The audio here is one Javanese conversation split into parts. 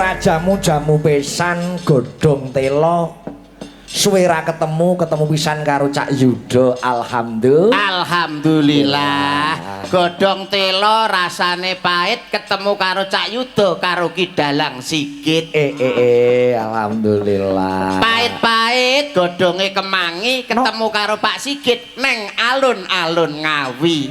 ora jamu pisan godhong telo suwe ra ketemu pisan karo Cak Yuda. Alhamdulillah godhong telo rasane pahit ketemu karo Cak Yuda karo Ki Dalang Sigit. Alhamdulillah pahit godhonge kemangi ketemu karo Pak Sigit neng alun-alun Ngawi.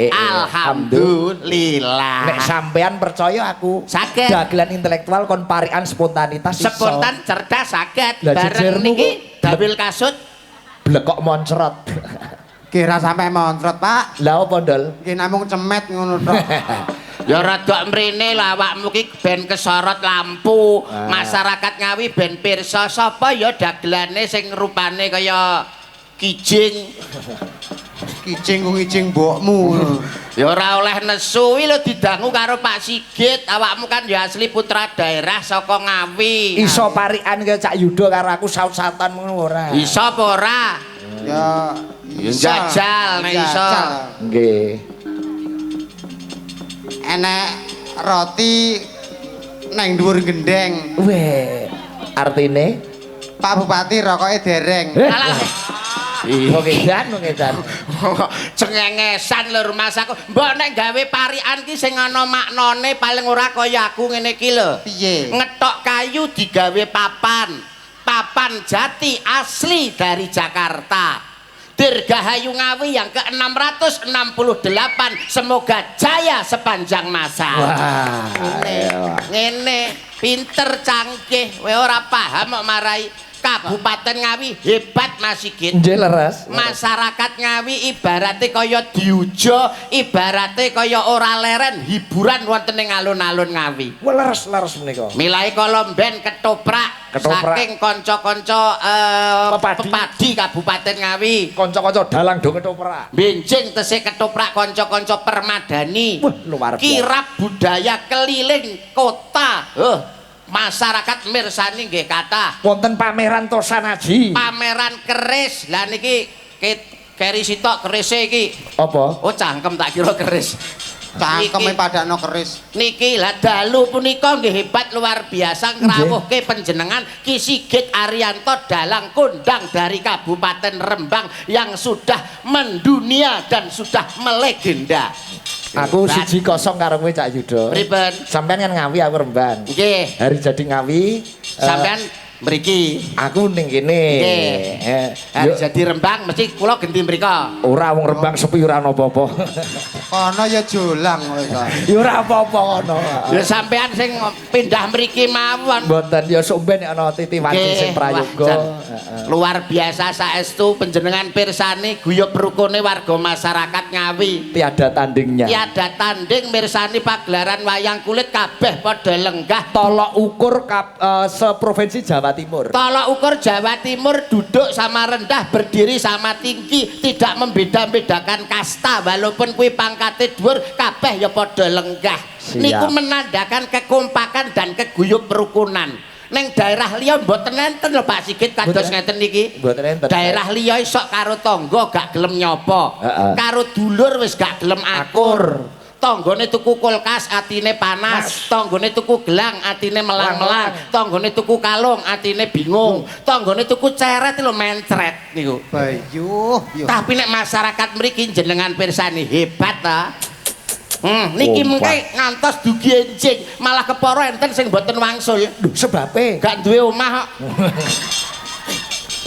Alhamdulillah. Nek sampean percaya aku saged dagelan intelektual kon parikan spontanitas spontan cerdas saged bareng niki Dabil kasut blekok moncrot. Kira sampai moncrot, Pak. Lah opo, Ndol? Iki namung cemet ngono tok. Ya rada mrene lah awakmu ki ben kesorot lampu. Masyarakat Ngawi ben pirsa sapa ya dagelane sing rupane kaya kijing. Kijing ku ngijing mbokmu. Ya ora oleh nesu lho didangu karo Pak Sigit. Awakmu kan ya asli putra daerah saka Ngawi. Iso parikan ke Cak Yuda karo aku saut-sautan ngono ora? Iso apa ora? Ya jajal nek iso. Nggih. Enek roti nang dhuwur gendeng. Weh, artine Pak Bupati rokoke dereng. Ngedan. Cengengesan lho rumasaku. Mbok nek gawe parikan ki sing ana maknane paling ora kaya aku ngene iki lho. Piye? Ngetok kayu digawe papan. Papan jati asli dari Jakarta. Dirgahayu Ngawi yang ke-668. Semoga jaya sepanjang masa. Wah. Ngene, pinter canggih. Kowe ora paham kok marai Kabupaten Ngawi hebat Mas Sigit. Nggih leres. Masyarakat Ngawi ibarate kaya diujo, ibarate kaya ora leren hiburan wonten ing alun-alun Ngawi. Wah leres menika. Milai kala mben ketoprak saking kanca-kanca pepadi Kabupaten Ngawi. Kanca-kanca dalang do ketoprak. Benjing tesih ketoprak kanca-kanca permadani. Wah, luar biasa. Kirab budaya keliling kota. Masyarakat mirsani nggih kathah. Wonten pameran Tosanaji. Pameran keris. Lah niki keri sitok kerise iki. Apa? Oh cangkem tak kira keris. Cangkeme padakno keris. Niki lah dalu punika nggih hebat luar biasa ngrawuhke panjenengan Ki Sigit Arianto dalang kondang dari Kabupaten Rembang yang sudah mendunia dan sudah melegenda. Aku 1-0 karo kowe Cak Yuda. Pripun? Sampean kan Ngawi aku Rembang. Nggih. Hari jadi Ngawi. Sampean mriki. Aku ning kene. Hari jadi Rembang mesti kula genti mrika. Ora wong Rembang sepi ora ana apa-apa. Kono ya jolang kowe kok. Ya ora apa-apa ngono. Ya sampean sing pindah mriki mawon. Mboten ya sumben nek ana Titi Wanci sing prayoga. Luar biasa saestu panjenengan pirsani guyub rukune warga masyarakat Ngawi. Tiada tandingnya. Tiada tanding mirsani pagelaran wayang kulit kabeh padha lenggah. Tolok ukur seprovinsi Jawa Timur. Tolok ukur Jawa Timur duduk sama rendah berdiri sama tinggi tidak membeda-bedakan kasta walaupun kuwi pangkate dhuwur kabeh ya padha lenggah. Niku menandakan kekompakan dan keguyub rukunan. Neng daerah liya mboten enten lho Pak Sigit kados ngeten niki. Mboten enten. Daerah liya sok karo tangga gak gelem nyopo. Karo dulur wis gak gelem akur. Tanggane tuku kulkas atine panas, tanggane tuku gelang atine melang-melang, tanggane tuku kalung atine bingung, tanggane tuku ceret lho mencret niku. Bayu. Tapi nek masyarakat mriki jenengan pirsani hebat ta. Niki mengke ngantos dugi enjing, malah keporo enten sing mboten wangsul. Lho sebabe Gak duwe omah kok.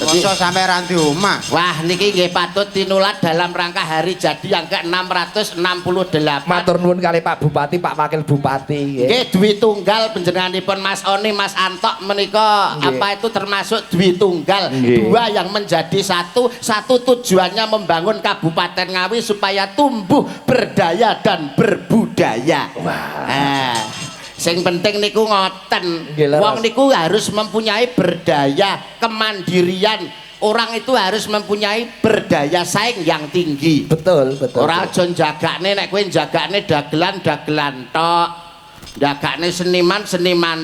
Masa sampe ra di omah. Wah niki nggih patut tinulat dalam rangka hari jadi yang ke-668. matur nuwun kali Pak Bupati, Pak Wakil Bupati. Nggih duwi tunggal panjenenganipun Mas Oni, Mas Antok menika apa itu termasuk duwi tunggal. Dua yang menjadi satu tujuannya membangun Kabupaten Ngawi supaya tumbuh berdaya dan berbudaya. Sing penting niku ngoten. Wong niku harus mempunyai berdaya kemandirian. Orang itu harus mempunyai berdaya saing yang tinggi. Betul. Ora aja jagakne nek kowe jagakne dagelan tok. Jagakne seniman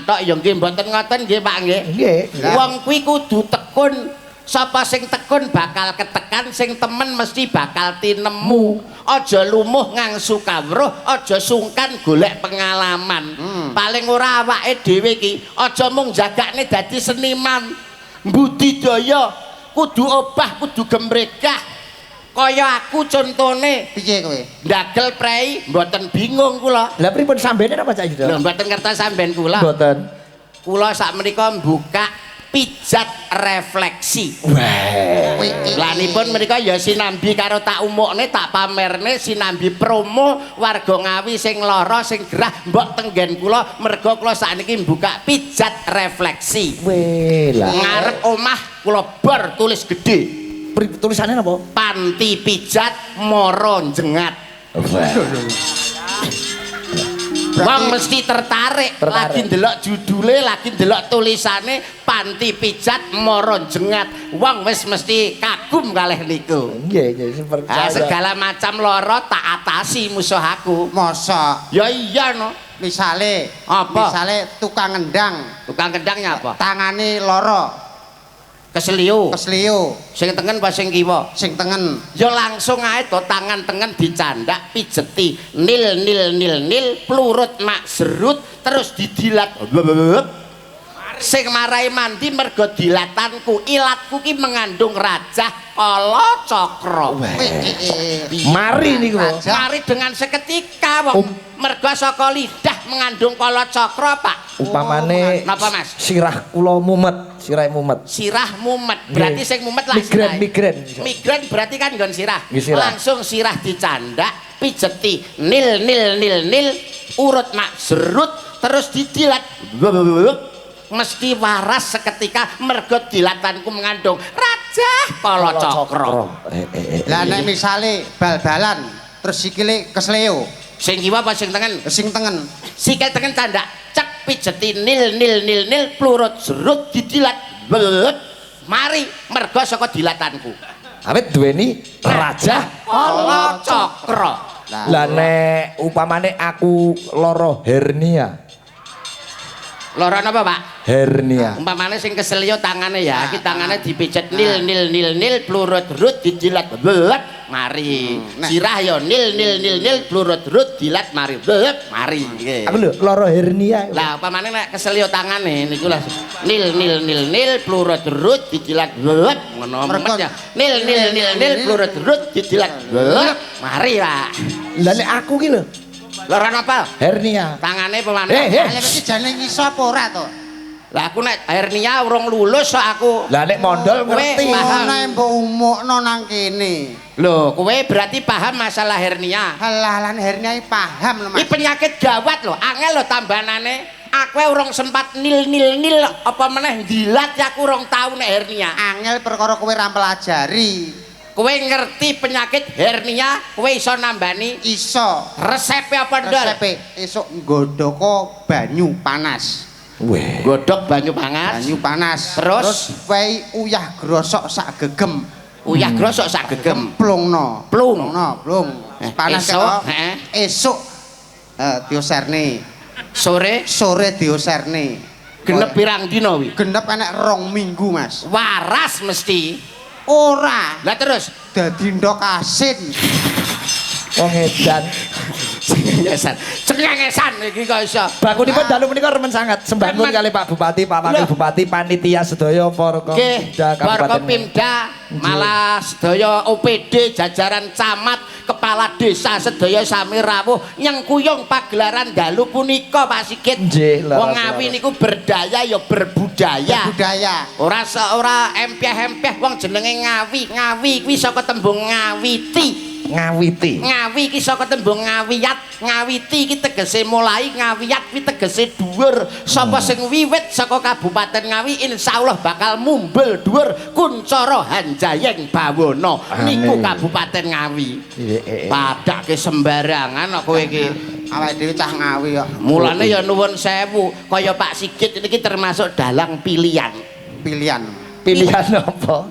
tok ya nggih mboten ngoten nggih Pak nggih. Wong kuwi kudu tekun Sapa sing tekun bakal ketekan, sing temen mesti bakal tinemu. Aja lumuh ngangsu kawruh, aja sungkan golek pengalaman. Paling ora awake dhewe iki aja mung jagakne dadi seniman. Budidaya kudu obah, kudu gemregah. Kaya aku contone Piye kowe? ndagel prei mboten bingung kula. Lah pripun sambene apa Cak Yuda? Lho mboten ngertos sampean kula. Mboten. Kula sakmenika mbuka pijat refleksi. Wah. Lanipun menika ya sinambi karo tak umukne, tak pamerne, sinambi promo warga Ngawi sing lara, sing gerah mbok tenggen kula merga kula sakniki mbuka pijat refleksi. Weh lah. Ngarep omah kula bar tulis gede. Tulisannya apa? Panti pijat mara jengat. Wong mesti tertarik, lagi ndelok judule, lagi ndelok tulisane panti pijat mara jengat. Wong wis mesti kagum kalih niku. Nggih, seperti Segala macam lara tak atasi musuh aku. Mosok Ya iya no. misale Apa? Misale tukang ngendang, Tukang kendangnya apa? tangane loro, Keseliu. kesliu, Sing tengen apa sing kiwa? sing tengen. Ya langsung ae to tangan tengen dicandak pijeti nil nil nil nil plurut mak serut terus didilat. Sing marai mandi mergo dilatanku, ilatku ki mengandung rajah ala cakra. Mari niku. Mari dengan seketika wong mergo saka lidah mengandung kala cakra, Pak. Upamane Napa, Mas? sirah kula mumet, sirah mumet. Sirah mumet, berarti sing mumet lah sirah. Migren. Migren berarti kan nggon sirah. Nggih, sirah. Langsung sirah dicandak, pijeti nil nil nil nil urut mak serut terus didilat. Mesti waras seketika mergo dilatanku mengandung rajah kala cakra. Lah nek misale bal-balan terus sikile kesleo, Sing kiwa apa sing tengen? sing tengen. Sikil tengen candak cek pijeti nil nil nil nil plurut serut didilat. Mari mergo saka dilatanku. Awit duweni raja. Kala cakra. Lah nek upamane aku lara hernia. Lara napa, Pak? Hernia. Umpamane sing keselio tangane ya, iki tangane dipijet nil nil nil nil plurut rut dijilat belet mari. Sirah ya nil nil nil nil plurut rut dilat mari. Belet mari. Nggih. Aku lho lara hernia. Lah umpamane nek keselio tangane niku lah nil nil nil nil plurut rut dijilat belet ngono ya. Nil nil nil nil plurut rut dijilat belet mari, Pak. Lah nek aku ki lho Lara napa? hernia. Tangane pemane. Lah iki jane ngiso apa ora to? Lah aku nek hernia urung lulus kok aku. Lah nek mondol ngerti. paham. Ana mbok umukno nang kene. Lho, kowe berarti paham masalah hernia. Halalan hernia iki paham lho, Ini Mas. penyakit gawat lho, angel lho tambanane. Aku urung sempat nil nil nil apa meneh dilat ya aku urung tau nek hernia. Angel perkara kowe ra pelajari. Kowe ngerti penyakit hernia, kowe iso nambani Iso. resepnya apa ndol? Resepe esuk nggodhoko banyu panas. Weh. Godhog banyu panas, Banyu panas. Terus? wae uyah grosok sak gegem. uyah grosok sak gegem. Plungno. Plung. Plung. Panas esuk, kok. heeh. Esuk dioserne. Sore Sore dioserne. genep pirang dina wi? Genep enek 2 minggu, Mas. Waras mesti. Ora Lah terus dadi ndok asin. Wong edan. cengengesan iki kok iso. Bakunipun dalu menika remen sangat sembahipun kali Pak Bupati, Pak Wakil Loh. Bupati, panitia sedaya para Nggih, Forkopimda malah sedaya OPD jajaran camat, kepala desa sedaya sami rawuh nyengkuyung pagelaran dalu punika Pak Sigit. Nggih, laras, Wong Ngawi niku berdaya ya berbudaya. Budaya. Ora empeh-empeh wong jenenge Ngawi. Ngawi kuwi saka tembung ngawiti. ngawiti. Ngawi ki saka tembung ngawiyat. Ngawiti ki tegese mulai, ngawiyat ki tegese dhuwur. Sapa sing wiwit saka Kabupaten Ngawi insyaallah bakal mumbul dhuwur kuncara hanjayeng bawana. Niku Kabupaten Ngawi. Padake sembarangan kok kowe iki. Awake dhewe cah Ngawi kok. Mulane ya nuwun sewu, kaya Pak Sigit iki termasuk dalang pilihan. Pilihan. Pilihan apa?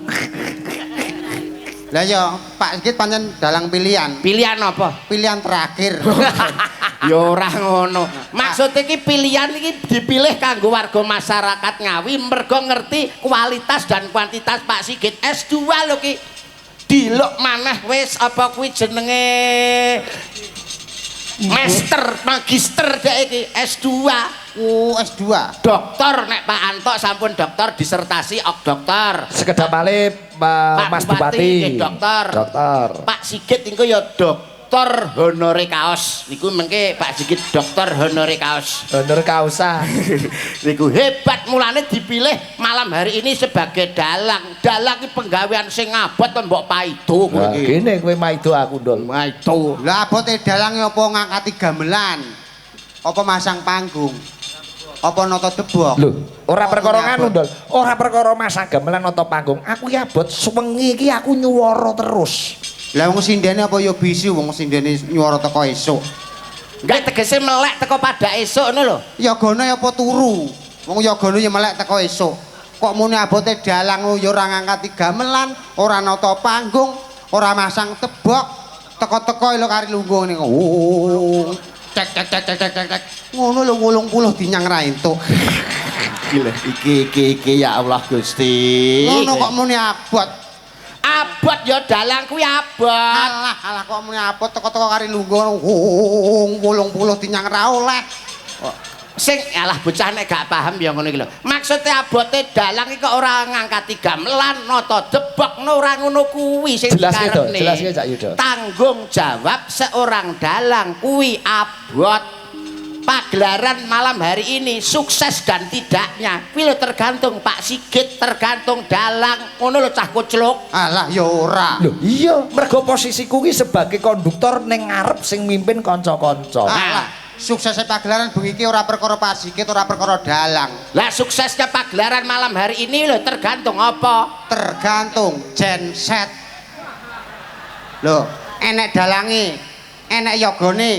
Lah ya Pak Sigit pancen dalang pilihan. Pilihan apa? Pilihan terakhir. Ya ora ngono. Maksud iki pilihan iki dipilih kanggo warga masyarakat Ngawi mergo ngerti kualitas dan kuantitas Pak Sigit S2 lho ki. Diluk maneh wis apa kuwi jenenge Master, magister dek iki S2. Oh, S2. Doktor nek Pak Antok sampun doktor disertasi doktor. Sekedap malih Mas Bupati. Nggih dokter. Dokter. Pak Sigit niku ya doktor honore kaos. Niku mengke Pak Sigit doktor honore kaos. Honor kausa. Niku hebat mulane dipilih malam hari ini sebagai dalang. Dalang iki penggawean sing abot to mbok paido kowe Wah, iki. gini kowe maido aku ndol. Maido. Lah abote dalang apa ngangkati gamelan? Apa masang panggung? Apa nata debok? Lho, ora Kok perkara muni nganu abot? ndol. Ora perkara masang gamelan nata panggung. Aku ki abot sewengi iki aku nyuwara terus. Lah wong sindene apa ya bisi wong sindene nyuwara teko esuk. Enggak tegese melek teko pada esuk ngono lho. Yagane apa turu? Wong yagane ya melek teko esuk. Kok muni abote dalang ya ora ngangkati gamelan, ora nata panggung, ora masang tebok. Teko-teko lho kari lungguh ngene. Oh. Cek cek cek cek cek cek. Ngono lho 80 dinyang ra entuk. Gila, iki ya Allah Gusti. Ngono kok muni abot. Abot ya dalang kuwi abot. Alah kok muni abot teko-teko kari lungguh. 80 dinyang ra oleh. Sing alah bocah nek gak paham ya ngono iki lho. Maksude abote dalang iki kok ora ngangkati gamelan nata debok ora ngono kuwi sing Jelas gitu, dikarepne. jelas gitu, Cak Yudo. Tanggung jawab seorang dalang kuwi abot. Pagelaran malam hari ini sukses dan tidaknya kuwi lho tergantung Pak Sigit, tergantung dalang. Ngono lho cah kucluk. Alah ya ora. Lho, iya, mergo posisiku ki sebagai konduktor ning ngarep sing mimpin kanca-kanca. Alah, suksesnya pagelaran bengi iki ora perkara Pak Sigit, ora perkara dalang. Lah suksesnya pagelaran malam hari ini lho tergantung apa? Tergantung genset. Lho, enek dalange, enek yogane,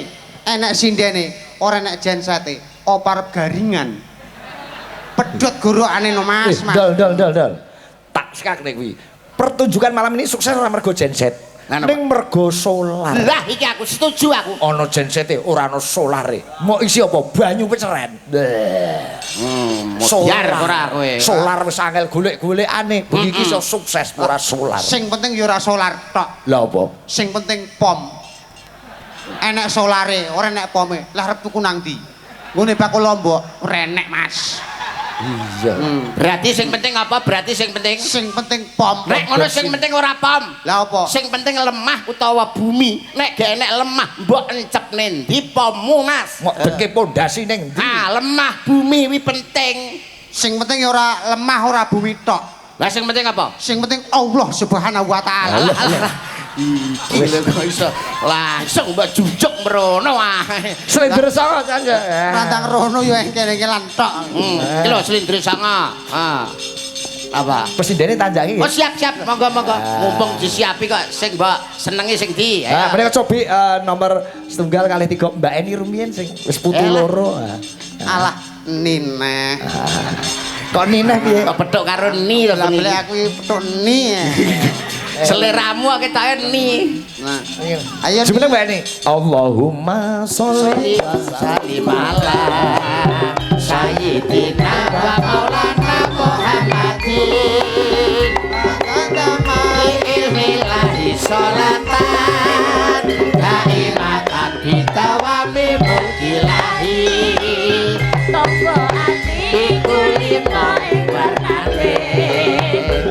enek sindene, ora enek gensete. Apa arep garingan? Pedhot gorokane no Mas, Mas. Dol. Tak sekakne kuwi. Pertunjukan malam ini sukses ora mergo genset. Nah, Ning mergo solar. Lah iki aku setuju aku. Ana gensete ora ana solare. Mau isi apa? Banyu peceren. Biar ora kowe. Solar wis angel golek-golekane. Bengi iki iso sukses ora solar. Sing penting ya ora solar tok. Lah apa? Sing penting pom. Enek solare, ora enek pome. Lah arep tuku nang ndi? Ngene bakul Lombok, ora enek, Mas. Iya. Berarti sing penting apa? Berarti sing penting Sing penting pom. nek ngono sing penting ora pom. Lah apa? Sing penting lemah utawa bumi. Nek gak enek lemah, mbok encepne ndi pommu, Mas? Ngok deke pondasi ning ndi? Ah, lemah bumi wi penting. Sing penting ya ora lemah ora bumi tok. Lah sing penting apa? Sing penting Allah Subhanahu wa taala. Wis kok iso langsung mbok jujuk merono wae. Slender sanga kangge. Rantang rono ya engkel-engkelan tok. Iki lho slindri sanga. Apa? Presindene tanjangi. Oh siap-siap, monggo-monggo. Mumpung disiapi kok sing mbok senengi sing ndi. Nah, menika cobi nomor setunggal kali 3 Mbak Eni rumiyin sing wis putu loro. Alah nineh. Kok nineh piye? Kok petuk karo ni lho Lah bengi. beli aku petuk ni. Seleramu ketoke ni. Nah, ayo Sebenarnya Mbak Eni. Allahumma sholli Salim ala Sayyidina wa maulana Muhammadin Ilmilahi sholatan Daimatan bitawami mulkilahi Toko ati kulino ing warnane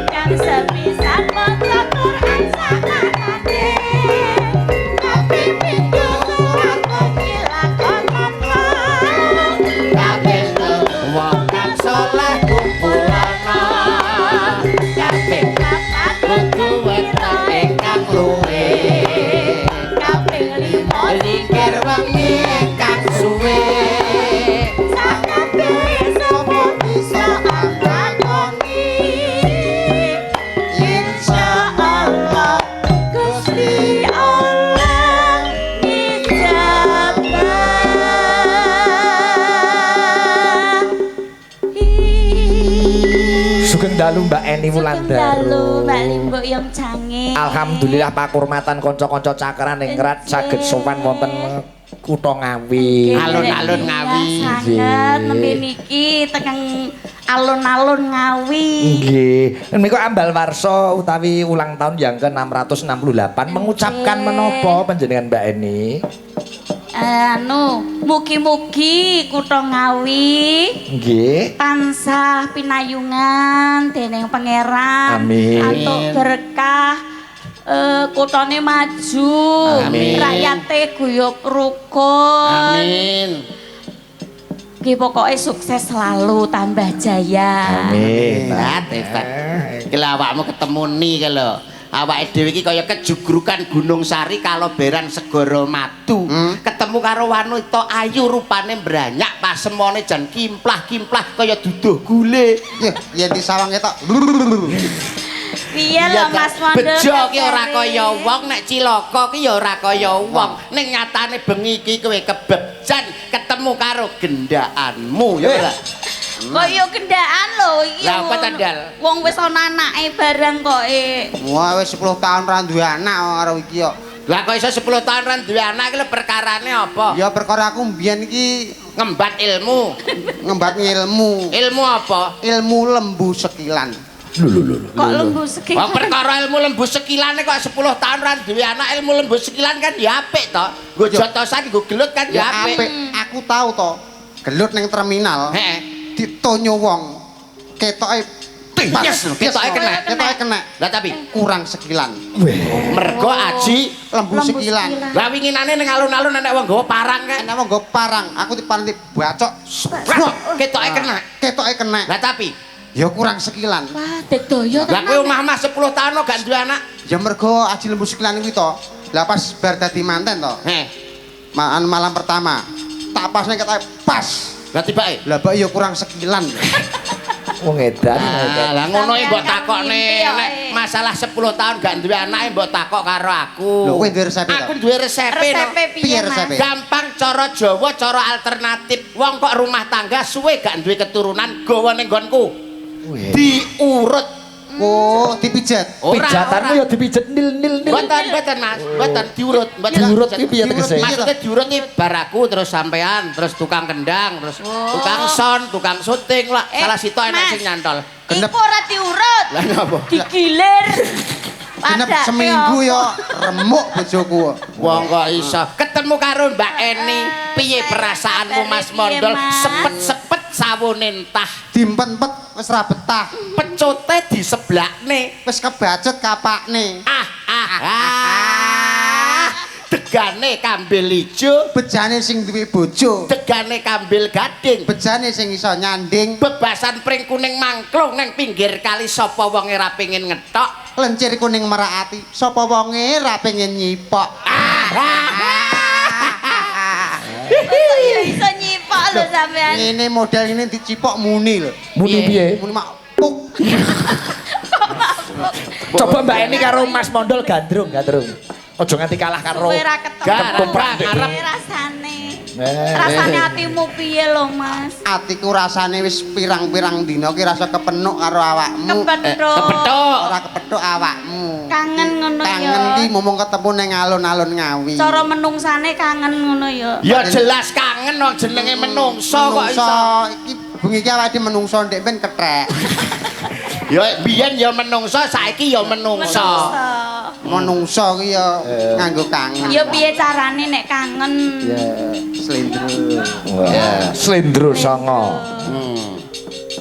Kang sebisa maca Quran sakanane Tapi pintu aku ngilakon apa Kabeh wong kang saleh kumpulana Kabeh Kapan kudu wetan ingkang luwe kaping limo Likir wengi ingkang suwe Sakabe sapa bisa nglakoni Insyaallah Gusti Allah ngijabah Sugeng dalu Mbak Eni Wulandari. Mbak Limbuk Yong Jange. Alhamdulillah pakurmatan kanca-kanca cakran ing Rat saged sowan wonten Kutha Ngawi. Alun-alun Ngawi. Sangat nembe niki tekan alun-alun Ngawi. Nggih. Menika ambal warsa utawi ulang tahun yang ke-668 mengucapkan menapa panjenengan Mbak Eni? Mugi-mugi Kutha Ngawi Nggih. tansah pinayungan dening pangeran. Amin. Antuk berkah kutane maju, Amin. rakyate guyub rukun. Amin. Ki pokoke sukses selalu tambah jaya. Amin. Hebat. Ki awakmu ketemu ni ki lho. Awake dhewe iki kaya kejugrukan Gunung Sari kaloberan Segara Madu. Ketemu karo wanita ayu rupane mbranyak pasemone jan kimplah-kimplah kaya duduh gule. Yen disawang ketok. Piye lho Mas Mondo? Bejo ki ora kaya wong, nek cilaka ki ya ora kaya wong. Ning nyatane bengi iki kowe kebebjan ketemu karo gendaanmu ya ora. Kaya kendaan lho iki. Lah apa tandal? Wong wis ana anake barang kok Wah wis 10 tahun ra duwe anak karo iki kok. Lah kok iso 10 tahun ra duwe anak iki lho perkarane apa? Ya perkara aku mbiyen iki Ngembat ilmu. ngembat ilmu. Ilmu apa? Ilmu lembu sekilan. kok lembu segi. Wong perkara ilmu lembu sekilane kok 10 tahun ra duwe anak, ilmu lembu sekilan kan ya apik to. Nggo jotosan nggo gelut kan ya apik. Aku tahu to. Gelut ning terminal. Heeh. Ditonyo wong. Ketoke Yes, ketoke kena. Ketoke kena. Lah tapi Kurang sekilan. mergo aji Lembu sekilan. lah winginane ning alun-alun nek wong nggawa parang kan. Enak wong nggo parang. Aku dipanti bacok. Ketoke kena. Ketoke kena. Lah tapi Ya kurang sekilan. Wah, degdoyo lah kowe omah-omah 10 tahun kok gak duwe anak. Ya mergo aji lembu sekilan kuwi to. Lah pas bar dadi manten to. Heh. Malam pertama. Tak pas nek ketoke pas. Lah tibake. Lah bak ya kurang sekilan. Wong edan. Lah ngono iki mbok takokne Mimpi, ya, nek masalah 10 tahun gak duwe anak mbok takok karo aku. Lho kowe duwe resepe to? Aku duwe resepe. Resepe no. piye, Piye Mas? resepe? Gampang cara Jawa, cara alternatif. Wong kok rumah tangga suwe gak duwe keturunan gawa ning nggonku. Diurut. Oh, dipijat. Ora, Pijatanmu ora. ya dipijet nil. Mboten Mas, mboten diurut, mboten Diurut dipijet. iki piye tegese? Maksudnya diurut iki baraku terus sampean, terus tukang kendang, terus tukang son, tukang syuting lah. Salah situ enak Mas. sing nyantol. Genep. Iku ora diurut. Lah napa? Digilir. Genep Padake seminggu apa? ya remuk bojoku. Wong kok iso ketemu karo Mbak Eni, piye perasaanmu Mas Mondol? Mas? Sepet-sepet sawune entah, Dimpet-pet wis ra betah. pecute diseblakne. Wis kebacet kapakne. Degane kambil ijo, Bejane sing duwe bojo. degane kambil gading. Bejane sing iso nyanding. Bebasan pring kuning mangklung neng pinggir kali sapa wonge ra pengin ngetok. Lencir kuning merakati. Sapa wonge ra pengen nyipok. Ya iso nyipok lho sampean. Ini model ini dicipok muni lho. Muni piye? Muni mak puk. Coba Mbak Eni karo Mas Mondol gandrung. Ojo nganti kalah karo Kowe ra ketemu. Garang, garang. Piye rasane? Eh. Rasane atimu piye lho, Mas? Atiku rasane wis pirang-pirang dina ki rasa kepenuk karo awakmu. Kepethuk. Kepethuk. Ora kepethuk awakmu. Kangen ngono ya. Kangen ki momong ketemu ning alun-alun Ngawi. Cara menungsane kangen ngono ya. Ya jelas kangen wong jenenge menungso kok iso. Menungso iki bengi iki awake menungso ndek ben kethek. Ya biyen ya menungso, saiki ya menungso. Menungso ki ya nganggo kangen. Ya piye carane nek kangen? Slendro. Wah, slendro songo.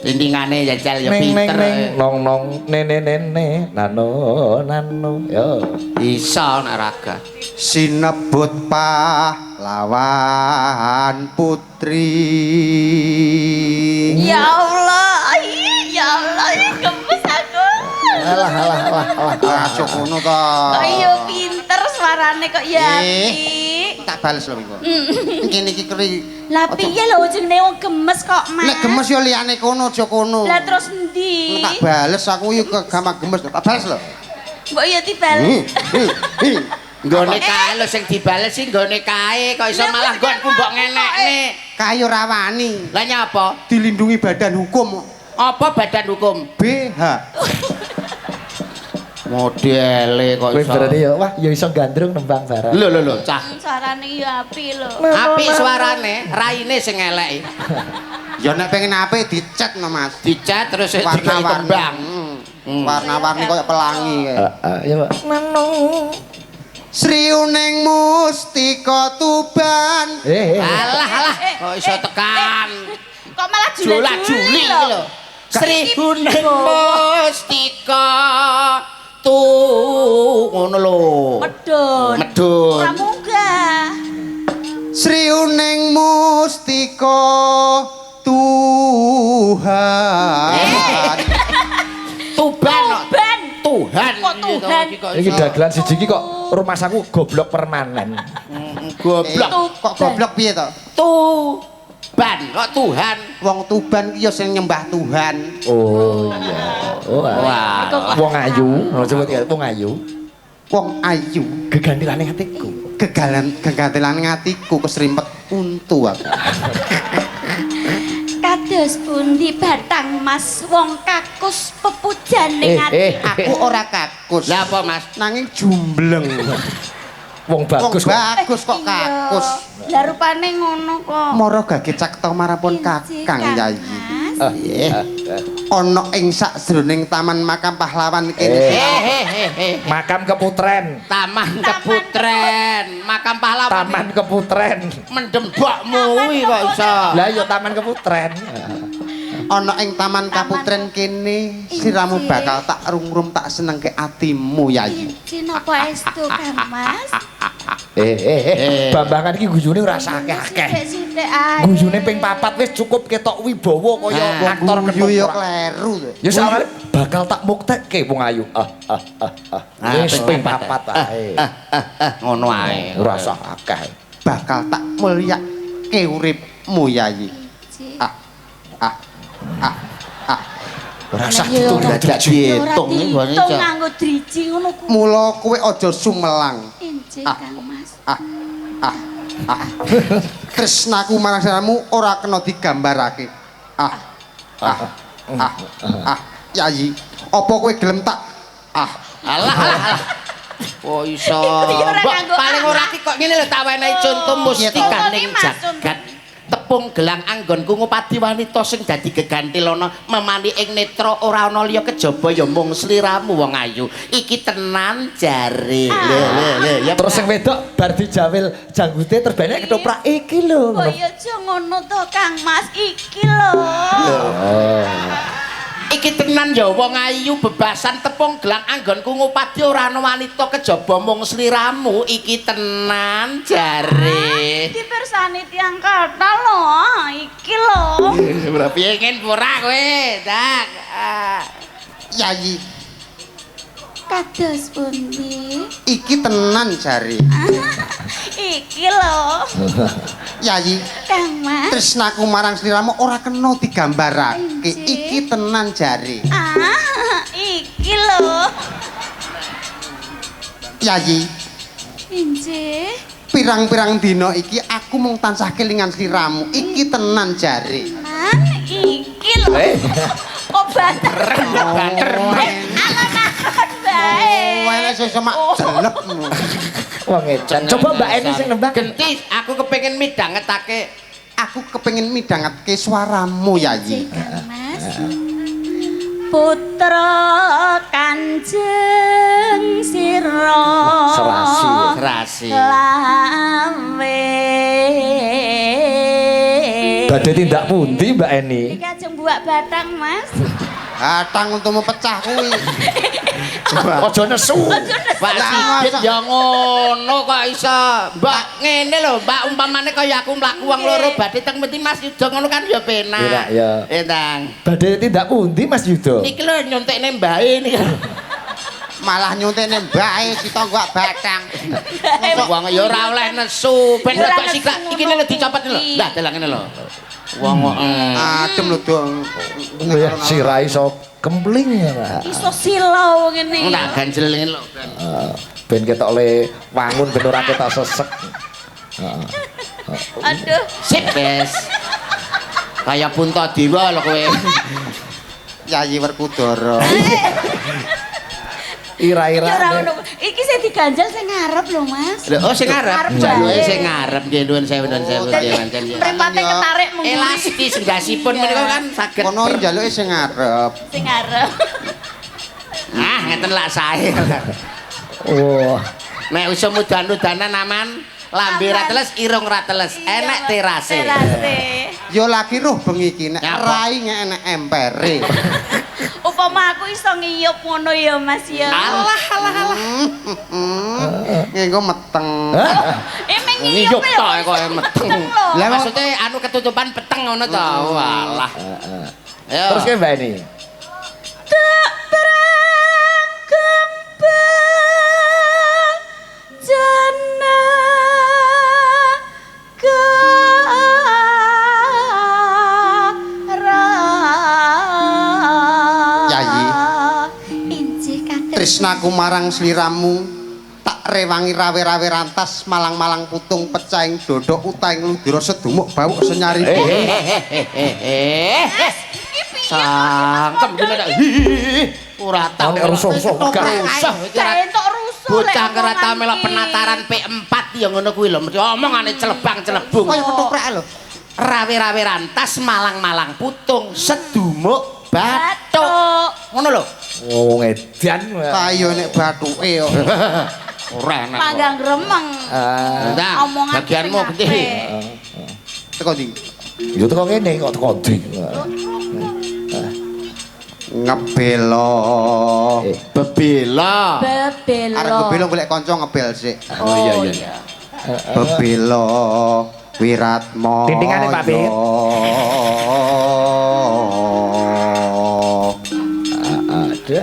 Tindingane jajal ya Neng pinter. nong nene nano yo. Iso nek raga. Sinebut pahlawan putri. Ya Allah, ya Allah, gemes aku. Alah. Aja ngono to. Kok iya pinter suarane kok ya Eh. apik. Tak bales lho iku. Kene iki keri. Lah piye lho jenenge wong gemes kok, Mas? Nek gemes yo liyane kono aja kono. Lah terus endi? Tak bales aku yo gampang gemes. Tak bales lho. Mbok yo dibales. Nggone kae lho sing dibales sih nggone kae kok iso Lah, malah kok nggonku mbok ngenekne. Kayu rawani. Lah nyapa? Dilindungi badan hukum Apa badan hukum? BH. Modele kok Kowe iso. berarti ya wah ya iso gandrung nembang barang. Lho, cah. Suarane ya api lho. Apik suarane, raine sing elek. Ya nek pengen apik dicet no Mas. Dicet terus digawe Warna-warni. kembang. Warna-warni koyo pelangi kae. Ya Pak. Sriuning mustika Tuban. Alah, kok iso tekan. Kok malah Jula-juli lho. lho. Sri Huning Mustika ngono lho. Medun. Medun. Pramunggah. Sriuning mustika Tuhan. Tuban. Tuban. Tuhan. Kok Tuhan? Iki dagelan siji iki kok rumah saku goblok permanen. Goblok. Kok goblok piye to? Tuban kok Tuhan. Wong Tuban ki ya sing nyembah Tuhan. Oh iya. Oh, Wah. wong ayu, coba ya wong ayu. Wong ayu Gegantilane atiku. gegatelane atiku kesrimpet untu aku. Kados pundi Batang Mas wong kakus pepujane ati. Aku ora kakus. Lah apa Mas? Nanging jumbleng. Wong bagus Wong kok. bagus kok kakus. Lah rupane ngono kok. Mara gage cakta marapun Kakang Yayi. Ana ing sakjroning Taman Makam Pahlawan kene. Makam Keputren. Taman Keputren, Makam Pahlawan. Taman Keputren. Mendembokmu kuwi kok iso. Lah ya Taman Keputren. Ana ing Taman Kaputren kene siramu bakal tak rungrum tak senengke atimu Yayi. Izin apa estu Kang Mas? Bambangan iki gujune ora akeh-akeh. Sithik-sithik ae. Gujune ping 4 wis cukup ketok wibawa kaya aktor Guyu ya ketoprak. kleru to. Ya sakjane bakal tak muktekke wong ayu. Wis ping 4 ae. Ngono ae. Ora usah akeh. Bakal tak mulyake uripmu Yayi. Ora usah Ya, ditung ora dadak diitung iki gone Tung Cok. nganggo driji ngono ku. Mula kowe aja sumelang. Injih Kang Mas. Tresnaku marang siramu ora kena digambarake. Yayi, apa kowe gelem tak Alah. Oh iso. Ora Mbok nganggo paling ora ki kok ngene lho tak wenehi contoh mustikaning Mas, jagat. Tepung gelang anggonku ngupadi wanita sing dadi gegantilana memani ing netra ora ana liya kejaba ya mung sliramu wong ayu. Iki tenan jare. Lho ya. Terus sing wedok bar dijawil janggute terbanek ketoprak iki lho. Oh iya aja ngono to Kang Mas, iki lho. Iki tenan ya wong ayu bebasan tepung gelang anggonku ngupadi ora ana wanita kejaba mung sliramu. Iki tenan jare. Dipersani tiyang kata lho, iki lho. Ora pengen pura kowe, Dak. Yayi, Kados pundi? iki tenan jare. Iki lho, Yayi, Kang Mas. tresnaku marang sliramu ora kena digambarake. Iki tenan jare. Iki lho. Yayi, Injih. pirang-pirang dina iki aku mung tansah kelingan sliramu. Iki tenan jare. Iki lho. Kok banter? Alon-alon bae. Wene sesuk mak jelekmu. Wong edan. Coba Mbak Eni sing nembang. Genti, aku kepengin midhangetake. Aku kepengin midhangetke swaramu Yayi. Kang Mas. Putra Kanjeng Sira. Serasi. Lawe. Badhe tindak pundi Mbak Eni? Iki ajeng buak batang Mas. Batang untukmu pecah kuwi. Aja nesu. Pak Sigit ya ngono kok iso. Mbak ngene lho, Mbak umpamane kaya aku mlaku wong loro badhe teng Menti Mas Yuda ngono kan ya penak. Iya, ya. Entang. Badhe tindak pundi Mas Yuda? Niki lho nyontekne mbae niki. Malah nyuntene mbake sita gak batang. Wong ya ora oleh nesu. Ben Ora kok sikak nesu iki lho ngono dicopot lho. kuwi. Lah dalang ngene lho. Wong Adem lho dong. Ya sira iso kempling ya. Iso silau ngene. tak ganjel ngene lho. Ben ketok le wangun ben ora ketok sesek. Aduh. Sip wis. Kaya Puntadewa lho kowe. Yayi Werkudara. Ira-ira. Ya ora ngono. Iki sing diganjel sing ngarep lho, Mas. Lho, oh sing ngarep. Ngarep Jaluke bae. sing ngarep nggih nuwun sewu nuwun sewu nggih pancen ya. Mripate ketarik mung Elastis gasipun menika kan saged. Kono njaluke sing ngarep. sing ngarep. Ah, ngeten lak sae. Wah. Nek wis mudan-mudanan aman, lambe ra teles, irung ra teles. Enek terase. Terase. Yo lagi roh bengi iki nek Nyapa? rai enek empere. Upama aku iso ngiyup ngono ya, Mas ya. Alah alah alah. Ngenggo meteng. Emang Ngiyup ngiyup ya, tok Mas? kok meteng. lho. Lah, Maksudnya anu ketutupan peteng ngono to. Walah. Ayo. Terus ke Mbak ini. Tak perang kembang jana Yayi. Injih Kakek. Tresnaku marang sliramu tak rewangi rawe-rawe rantas malang-malang putung pecahing dodok utaing ludira sedumuk bawuk senyari. Sangkem dene tak. Ora tau. Nek rusuh-rusuh gak usah. Gak entuk rusuh. Bocah lek kereta omongan melok iki. penataran P4 ya ngono kuwi lho. Omongane celebang-celebung. Kaya ketoprak lho. Rawe-rawe rantas malang-malang putung sedumuk bathuk. Bathuk. Ngono lho. Oh, ngedian. Kaya nek bathuke yo. Ora enak. Manggang gremeng. Nah, Omongan bagianmu sing gede. apik. Teko ndi? Yo teko kene kok teko ndi. Ngebelo. Bebela. Bebelo. Arep ngebelo golek kanca ngebel sik. Oh iya iya. Bebelo Wiratmaya. Tintingane, Pak Bit. Ada.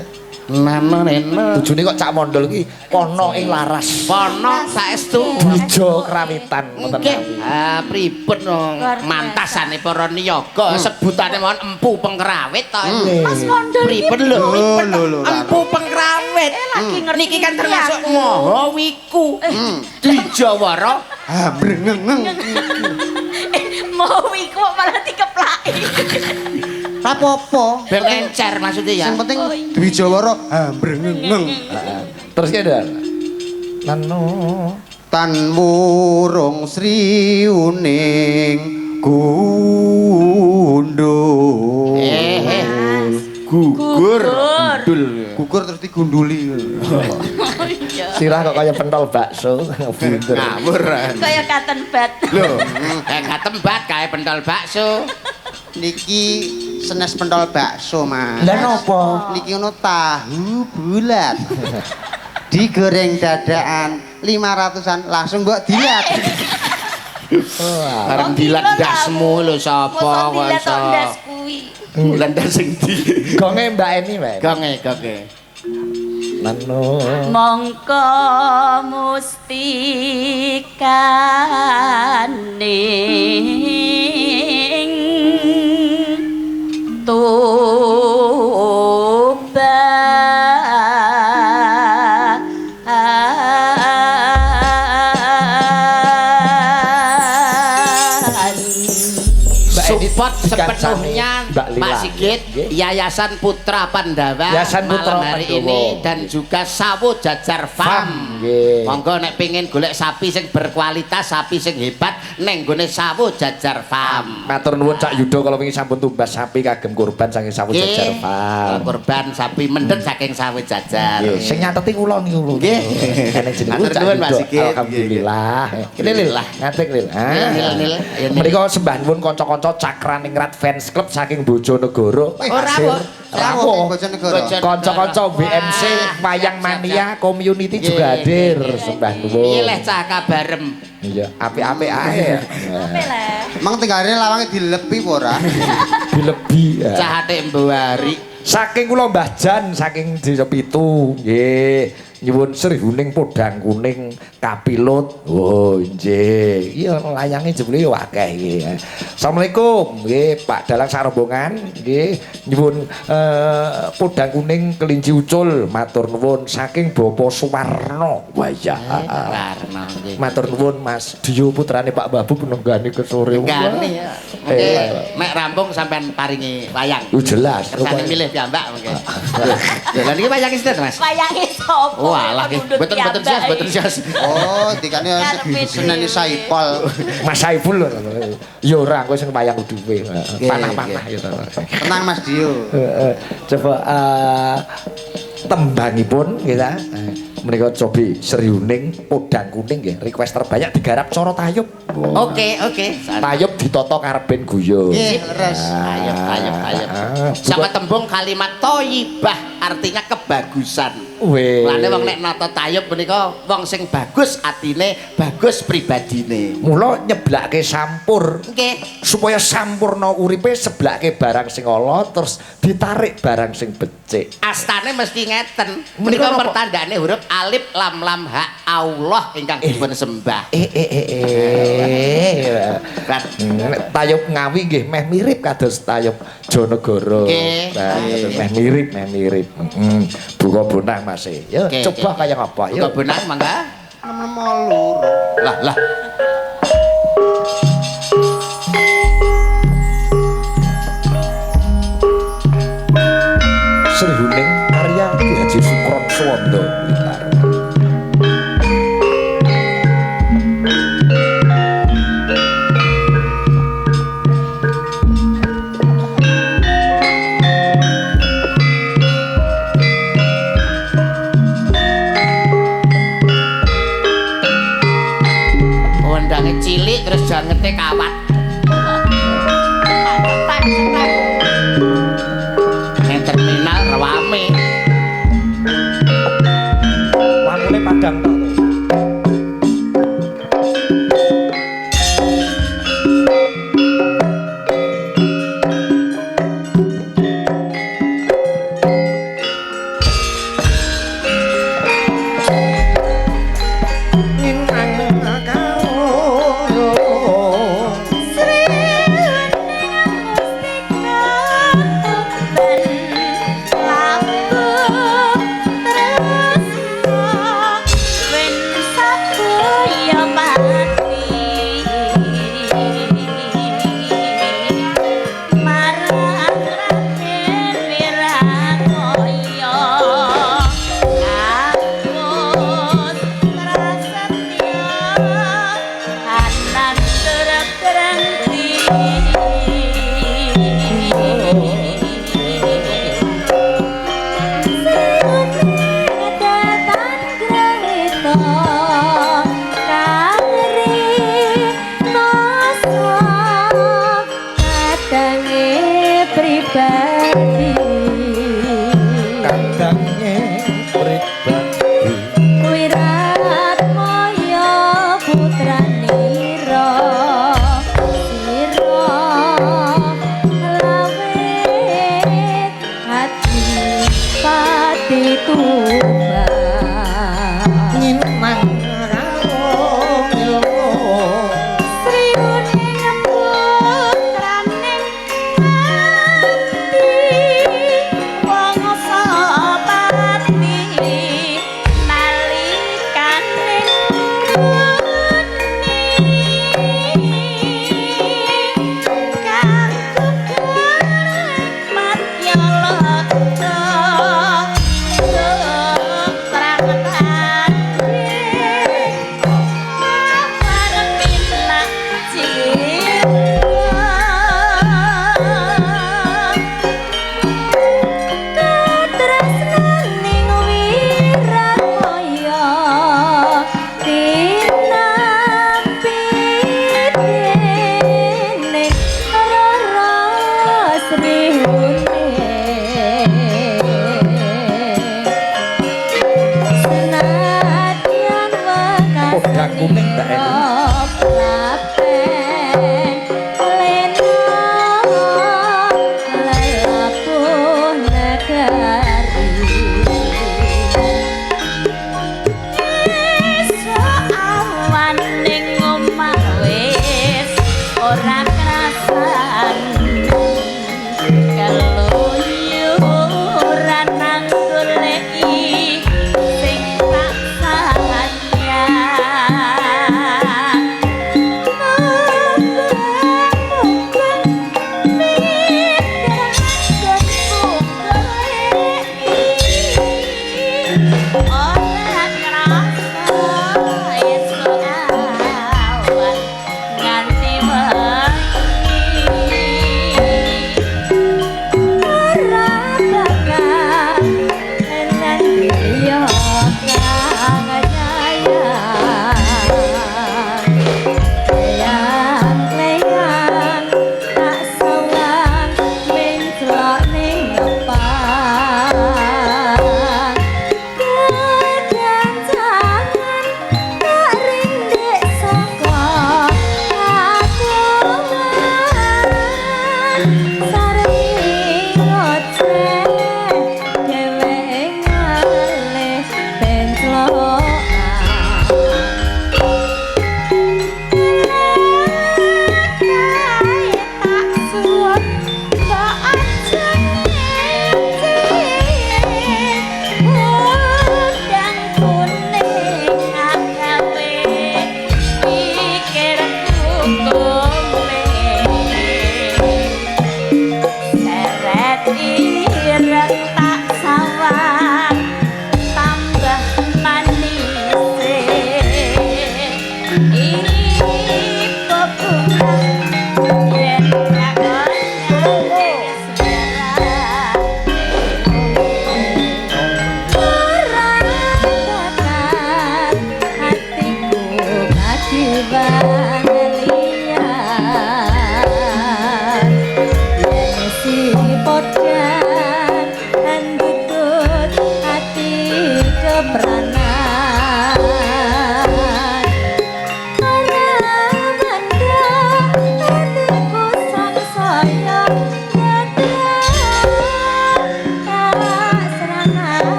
Nanene. Bojone kok cak mondol iki kono ing laras. Pono saestu. Dwija krawitan ngoten. Nggih. Ah pripun no Luar biasa. mantasane para niyaga sebutane mawon empu pengkerawit to. Mas Kondol iki Pripun lho? lho. Empu pengkerawit. lagi ngerti Niki kan iki termasuk aku. maha wiku. Dijawara Brengeng. Mau iku kok malah dikeplaki. Apa-apa. ben encer maksudnya ya. Sing penting Dwijawara brengeng. Terus kene. Nano. Tan wurung sriuning gundul. Gugur. Gundul. Gugur terus digunduli. Sirah kok kaya pentol bakso. Bunder. Ngawur. Kaya katen bat. Lho, katembat kae pentol bakso. Niki senes pentol bakso, Mas. Lah napa? Niki ono tahu bulat. Digoreng dadakan 500-an langsung mbok dilat. Arep dilat ndasmu lho sapa kok Mosok iso. ndas kuwi. Landas sing di. Gonge Mbak Eni, Mbak. Gonge gonge. Nano. Mongko mustikaning Support dikancani sepenuhnya Mbak Lila. Pak Sigit, Nggih. Yayasan Putra Pandawa Yayasan Putra malam hari Pandawa. ini dan juga Sawo Jajar Farm, Farm. nggih. Monggo nek pengen golek sapi sing berkualitas, sapi sing hebat neng gone Sawo Jajar Farm. Matur nuwun Cak Yudo kalau wingi sampun tumbas sapi kagem kurban saking Sawo Jajar Farm. Korban sapi mendet saking Sawo Jajar. Nggih, sing nyateti kula niku lho. Nggih. Kene jeneng Matur Cak nuwun, Pak Yudo. Sigit. Alhamdulillah. Kene lil, ngatek lil. Nil, nil. Menika sembah nuwun kanca-kanca Cakraningrat Fans Club saking Bojonegoro. Ora, Pasir. Bu. Rawuh. Bojonegoro. Kanca-kanca BMC Wayang Mania Community juga hadir sembah nuwun. Piye leh cah kabarem? Iya, apik-apik ae. Apa lah? Emang tinggalane lawange dilepi apa ora? Dilebih. Cah atik mbari. Saking kula Mbah Jan saking Desa Pitu nggih. nyuwun serihuning podang kuning kapilut. Oh, nggih. Iya layange jebule yo akeh iki. Assalamualaikum. Nggih, Pak Dalang sarombongan. Nggih, nyuwun podang kuning kelinci ucul. Matur nuwun saking Bapak Suwarno. Wah iya. Warna nggih. Matur nuwun Mas Dio putrane Pak Babu penenggane ke sore. Gani ya. Mungkin nek rampung sampean paringi wayang. Jelas. Kersane milih piyambak mungkin. Lha niki wayang sinten Mas? Wayange sapa? Oh alah nggih. Mboten sias, mboten sias. Oh, dikane seneni Saipol. Mas Saiful lho. Ya ora kowe sing wayang dhewe. Panah-panah ya to. Tenang Mas Dio. Coba tembangipun nggih ta. Menika cobi seriuning podang kuning nggih. Request terbanyak digarap cara tayub. Oke. Tayub ditata karepen guyon. Nggih, leres. Ayo. Sama tembung kalimat thayyibah artinya kebagusan. Weh. Lane wong nek nata tayub menika wong sing bagus atine, bagus pribadine. Mula nyeblake sampur. Nggih. Supaya sampurna uripe seblake barang sing ala terus ditarik barang sing becik. Astane mesti ngeten. Menika Menika napa? pertandane huruf alif lam lam ha Allah ingkang dipun sembah. Kan Tayub Ngawi nggih meh mirip kados tayub Jonegoro. Nggih. Meh mirip. Buka bonang Mas. Ya Oke, coba oke. kaya apa Buka ya. benang mangga. 6 Lah. Serihuning karya Ki Haji Sukron Suwondo Blitar. Wondange cilik terus jangete kawat. Ning terminal rame. Wangune padang tok.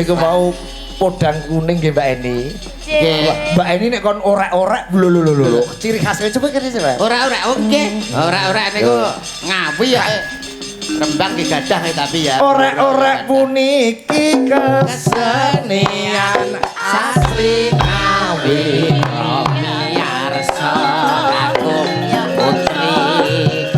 Menika mau podang kuning nggih Mbak Eni. Nggih. Mbak Eni nek kon orek-orek lho. Ciri khasnya coba kene coba. Ora oke. Ora niku ngawi ya. Rembang ki gadah tapi ya. Orek-orek puniki kesenian sasri ngawi miarsa kakung putri.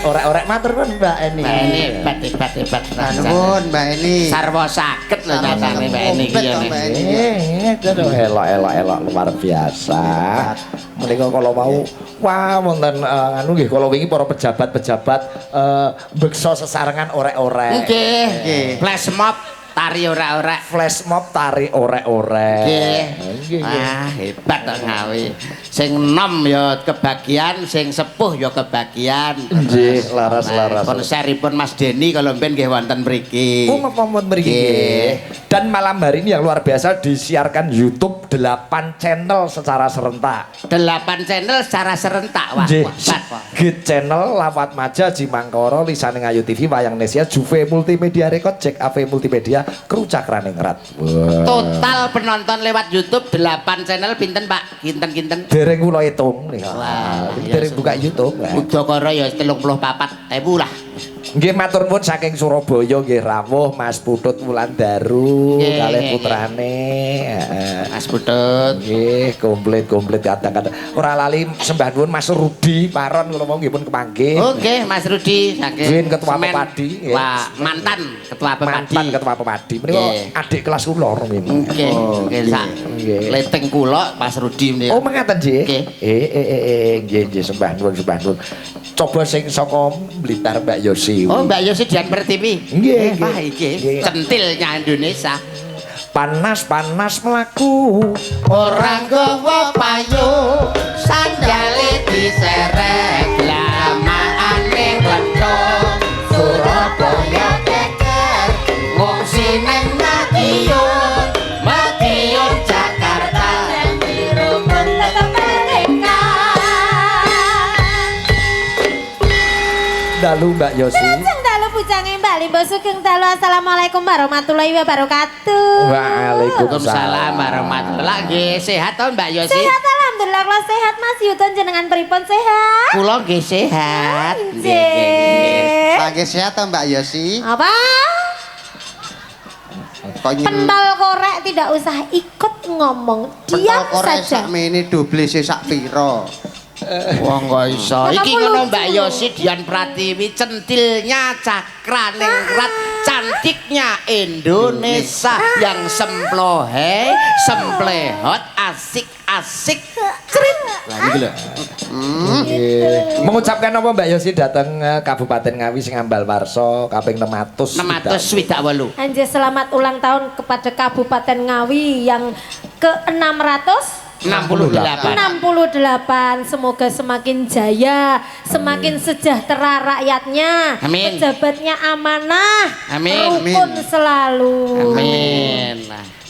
Orek-orek matur pun Mbak Eni. Mbak Eni hebat. Nuwun Mbak Eni. Sarwa saged lho nyatane Mbak Eni iki Elok luar biasa. Menika kalau mau wah wonten anu nggih kala wingi para pejabat-pejabat beksa sesarengan orek-orek. Nggih. Flash mob tari ora-ora. Flash mob tari orek-orek. Nggih. Wah, hebat kok ngawi. Sing enom ya kebagian, sing sepuh ya kebagian. Nggih, laras-laras. Konseripun Mas Denny kalau mben nggih wonten mriki. Oh, wonten mriki. Dan malam hari ini yang luar biasa disiarkan YouTube 8 channel secara serentak. 8 channel secara serentak. Wah, Git channel, Lawat Maja, Jimangkoro, Lisaning Ayu TV, Wayang Nesia, Juve Multimedia Record, Jack AV Multimedia, Kru Cakraningrat. Total penonton lewat YouTube 8 channel pinten Pak? Kinten-kinten. Dereng kula hitung nih. Wah, dereng buka YouTube. Udakara ya 34.000 lah. Nggih matur nuwun saking Surabaya nggih rawuh Mas Putut Wulandaru kalih putrane. Mas Putut. Nggih, komplit kata-kata. Ora lali sembah nuwun Mas Rudi Paron kula mau nggih pun kepanggih. Oh nggih Mas Rudi saking Ketua Pepadi. Wah, mantan Ketua Pepadi. Mantan Ketua Pepadi. Menika adik kelas kula nggih. Nggih, nggih sak. Leteng kula Mas Rudi menika. Oh mengaten nggih. Nggih sembah nuwun. Coba sing saka Blitar Mbak Yosi. Oh Mbak Yosi Dian Pertiwi. Nggih. Wah iki centilnya Indonesia. Panas melaku Orang gowo payung sandale diserek lamaane kletho Surabaya keker ngungsi nang Madiun Jakarta dirubun tetep mereka. Dalu Mbak Yosi. Dalu bujange Mbak Limbo Sugeng dalu. Assalamualaikum warahmatullahi wabarakatuh. Waalaikumsalam warahmatullahi. Nggih, sehat to Mbak Yosi? Sehat alhamdulillah kalau sehat Mas Yuton jenengan pripun sehat? Kula nggih sehat. Nggih. Nggih sehat to Mbak Yosi? Apa? Pentol korek tidak usah ikut ngomong. Diam pentol korek saja. sakmene doblese sak pira. Wah nggak iso. Kenapa Iki ngono lucu? Mbak Yosi Dian Pratiwi, centilnya Cakraningrat, cantiknya Indonesia yang semplohe, semplehot, asik-asik. Cerit. Lah iki lho. Mengucapkan apa Mbak Yosi datang Kabupaten Ngawi sing ambal warsa kaping 668. Anjir, selamat ulang tahun kepada Kabupaten Ngawi yang ke-600 68. 68. Semoga semakin jaya, semakin sejahtera rakyatnya. Amin. Pejabatnya amanah. Amin. Rukun selalu. Amin.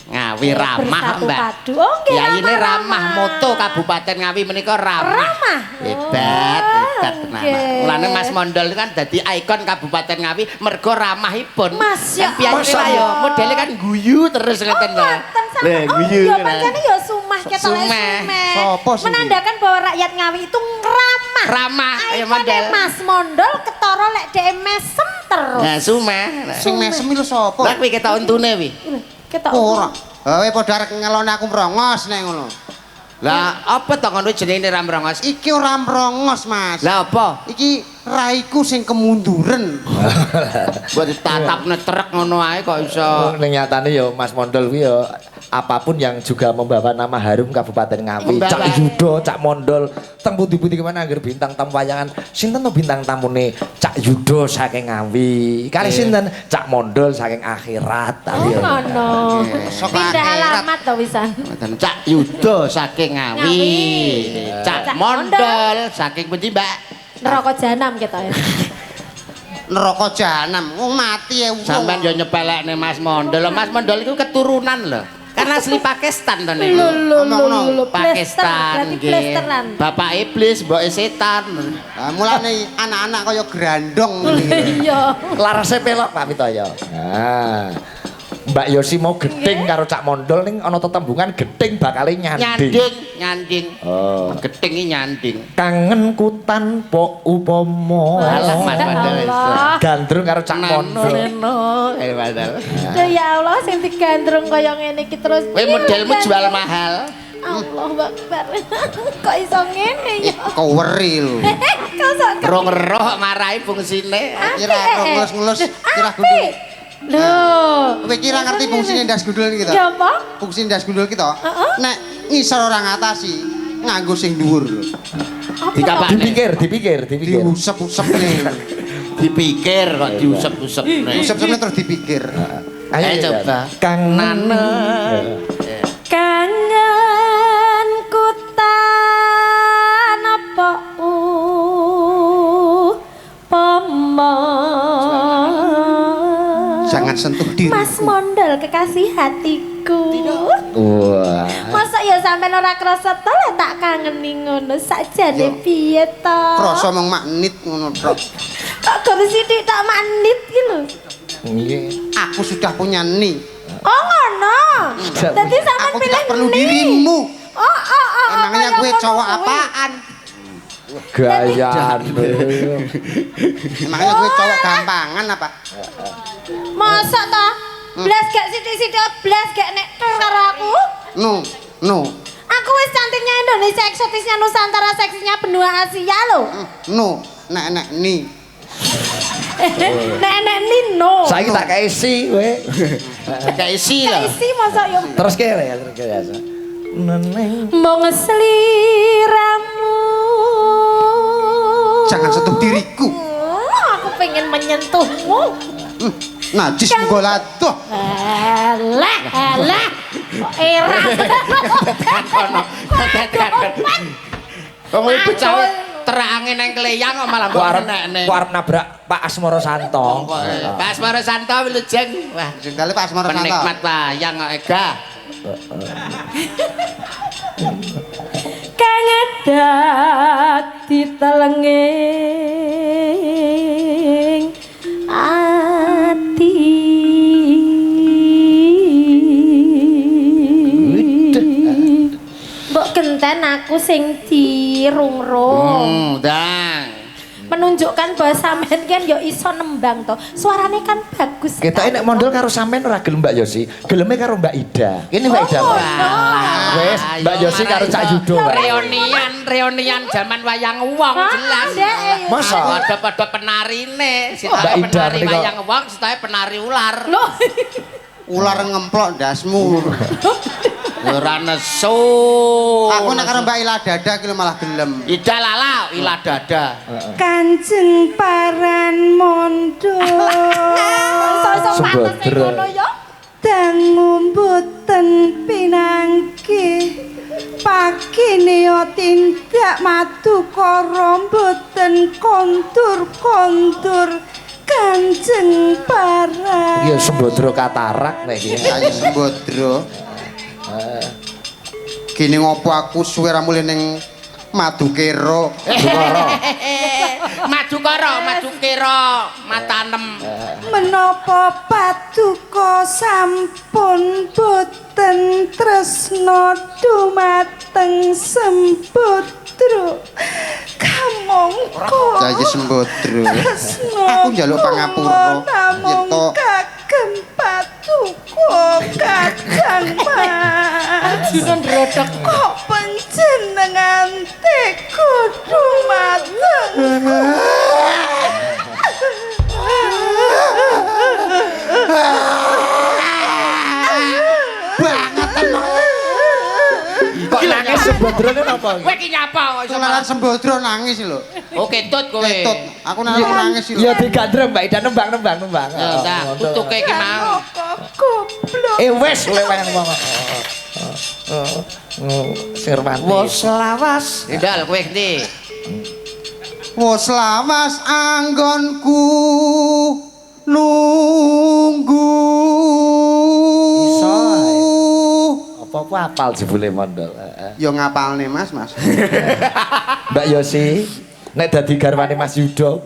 Ngawi ramah Bersatu Mbak. padu. Oke, Ya ini ramah. ramah, moto Kabupaten Ngawi menika ramah. Ramah. Hebat, hebat tenan. Oke. Mulane Mas Mondol kan dadi ikon Kabupaten Ngawi mergo ramahipun. Masya Piye Allah. ya modele kan guyu terus ngeten Mbak. Ngoten sama. Lah, Oh guyu. iya, kan. pancene ya sumah ketok Sumeh. Sopo sih? Menandakan bahwa rakyat Ngawi itu ramah. Ramah ya Ikone model. Mas Mondol ketara lek dhek mesem terus. Nah, sumeh. Sing mesem lho sapa? Lah kuwi ketok untune wi. Ketok. Ora. Kowe padha arek ngelone aku mrongos nek ngono. Lah apa to ngono jenenge rambrongos? Iki ora mrongos, Mas. Lah apa? Iki raiku sing kemunduran. Buat ditatapne trek ngono ae kok iso. Ning nyatane ya Mas Mondol kuwi ya apapun yang juga membawa nama harum Kabupaten Ngawi. Membawa. Cak Yudo, Cak Mondol, teng pundi-pundi kemana anggar bintang tamu wayangan. Sinten to bintang tamune? Cak Yudo saking Ngawi. Kali sinten? Cak Mondol saking akhirat. Oh ngono. Sok Pindah akhirat. alamat to wisan. Cak Yudo saking Ngawi. Ngawi. Cak Cak Mondol saking pundi, Mbak? Neraka jahanam ketok ya. Neraka jahanam. Wong mati ya wong. Sampeyan yo nyepelekne Mas Mondol. Mas Mondol itu keturunan lho. Kan asli Pakistan to niku. Lho, Pakistan berarti nggih. plesteran. Bapak iblis, mboke setan. Lah mulane anak-anak kaya grandong Iya. Larase pelok Pak Mitoyo. Nah, Mbak Yosi mau geding karo Cak Mondol ning ana tetembungan geding bakale nyanding. Nyanding. Oh. Gedeng iki nyanding. Kangenku tanpa upama. Alah Mas Mondol. Allah. Gandrung karo Cak Mondol. Padahal. Ya Allah sing digandrung kaya ngene iki terus. Kowe modelmu jual mahal. Allahu Akbar. Kok iso ngene ya? Kau weri lho. Kau sok Rong roh marahi fungsine. Kira ngelus-ngelus kira gundul. apik. Lho. Kowe kira ngerti fungsine ndas gundul iki to? Ya apa? Fungsi ndas gundul iki to? Heeh. Nek ngisor ora ngatasi, nganggo sing dhuwur. Dikapakne. Dipikir. Diusep-usep nih. Dipikir kok diusep-usep. Usep-usepnya terus dipikir. Ayo coba. Kangen. Kangenku tanpa upama. Jangan sentuh diri. Mas Mondol kekasih hatiku. Wah. Masa ya sampean ora krasa to lek tak kangeni ngono sakjane Yo. piye to? Krasa mung magnit ngono tok. Kok gak sithik tak manit ki lho. Nggih. Aku sudah punya ni. Oh ngono. Dadi sampean Aku pilih tidak perlu ni. dirimu. Oh. Emangnya kaya gue ngono cowok kuwi. apaan? Gayaan. Emangnya gue cowok gampangan apa? Masa to? Blas gak sithik-sithik blas gak nek karo aku? No. Aku wis cantiknya Indonesia, eksotisnya Nusantara, seksinya benua Asia lho. No. Nek ni. Nek Nino. Saiki tak kaisi kowe. Gak isi lho. Isi masa yo. Terus kene ya. Neneng. Mong seliramu. Jangan sentuh diriku. Aku pengen menyentuhmu. Najis mugolatuh. Alah. Kok era. Wong ibu cawet terange nang kleyang kok malah Ku mbok arep enekne. nabrak Pak Asmara Santo. Pak Asmara Santo wilujeng. Wah, Jengkale Pak Asmara Santo. penikmat wayang kok ega. Kang edak ditelenging ati. Mbok genten aku sing dirungrung. Ndang. menunjukkan bahwa sampean kan ya iso nembang to. Suarane kan bagus. Kita nek mondol karo sampean ora gelem Mbak Yosi, geleme karo Mbak Ida. Ini Mbak Ida. Oh, Wes, Mbak Yosi karo Cak Yudo. Reunian zaman wayang wong jelas. Masa? Pada penarine, Mbak sitae Ida penari menika. wayang wong, sitae penari ular. Loh. Ular ngemplok ndasmu. Ora nesu. Aku nek karo Mbak Ila Dada ki malah gelem. Ida lala, ila dada. Kanjeng Paran Mondo Iso-iso panas Sembadra. ngono ya. dangu mboten pinanggih pakineo tindak madukara mboten kondur-kondur Kanjeng Paran. Iya Sembadra katarak nek iki. Ayo Sembadra. Gini ngopo aku suwe ra mulih ning Madukira. Madukira, matanem. Menapa paduka sampun boten tresna dumateng Sembadra kamangka Jaya Sembadra. tresna Aku njaluk pangapura. namung Yeto kagem paduka Kakang Mas kok panjenengan teka dumateng Kok nangis Sembadrane napa iki? Kowe iki nyapa kok iso Tularan Sembadra nangis lho. Oh ketut kowe. Ketut. Aku nangis lho. Ya digandrem Mbak Ida nembang. Ya ta, tutuke iki mau. goblok Wes leweng wong. Sing romantis. Wos lawas. Ndal kowe endi? Wos lawas anggonku nunggu. Iso. Apa-apa apal jebule mondol. Yo ngapalne Mas. Mbak Yosi, nek dadi garwane Mas Yudo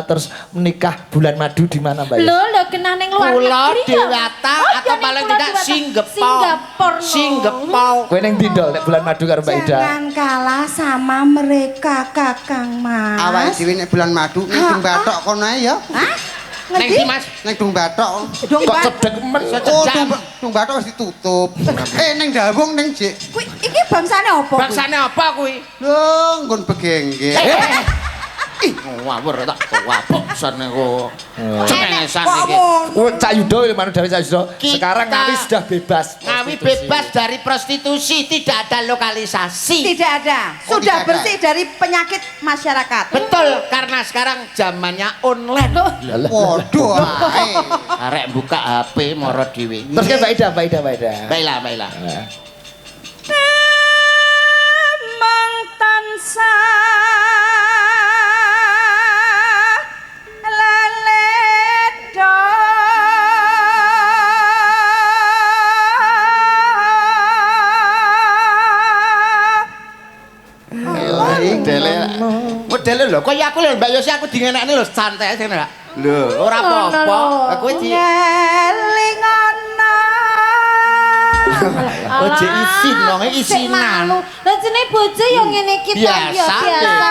terus menikah bulan madu di mana Mbak Yosi? Lho kena ning luar Pulau negeri ya? Dewata Oh, atau ya, ning paling Pulau tidak Dewata. Singapura. Singapura. Kowe ning Tindol nek bulan madu karo Mbak Ida. jangan kalah sama mereka Kakang Awake Mas dhewe nek bulan madu ning Dung Bathok kono ae ya. hah Neng ngendi di Mas. Ning Dung Bathok. dong Kok Pak cedek men. Oh, Jam. Dung Bathok wis ditutup. Ning Dawung ning Jik. kuwi iki bangsane apa kuwi? Bangsane apa kuwi? Lho, nggon begengge. Ngawur tak wabok sane kok. Cengesan Kok iki. ngono? Oh, Cak Yudo mana dari Cak Yudo? Kita- Sekarang Ngawi sudah bebas. Ngawi prostitusi. bebas dari prostitusi, tidak ada lokalisasi. Tidak ada. Oh, Sudah tidak ada. bersih dari penyakit masyarakat. Betul, karena sekarang zamannya online. Waduh, ae. Arek buka HP moro dhewe. Terus kan Mbak Ida. Baiklah. Mang tansah leledo Modele lho, kaya aku lho Mbak Yosi aku dingenekne lho santai aja nek. Lho, ora apa-apa. Aku iki ngelingono ojo isin dong, isinan. Lah jenenge bojo yo ngene iki to ya Biasa, biasa.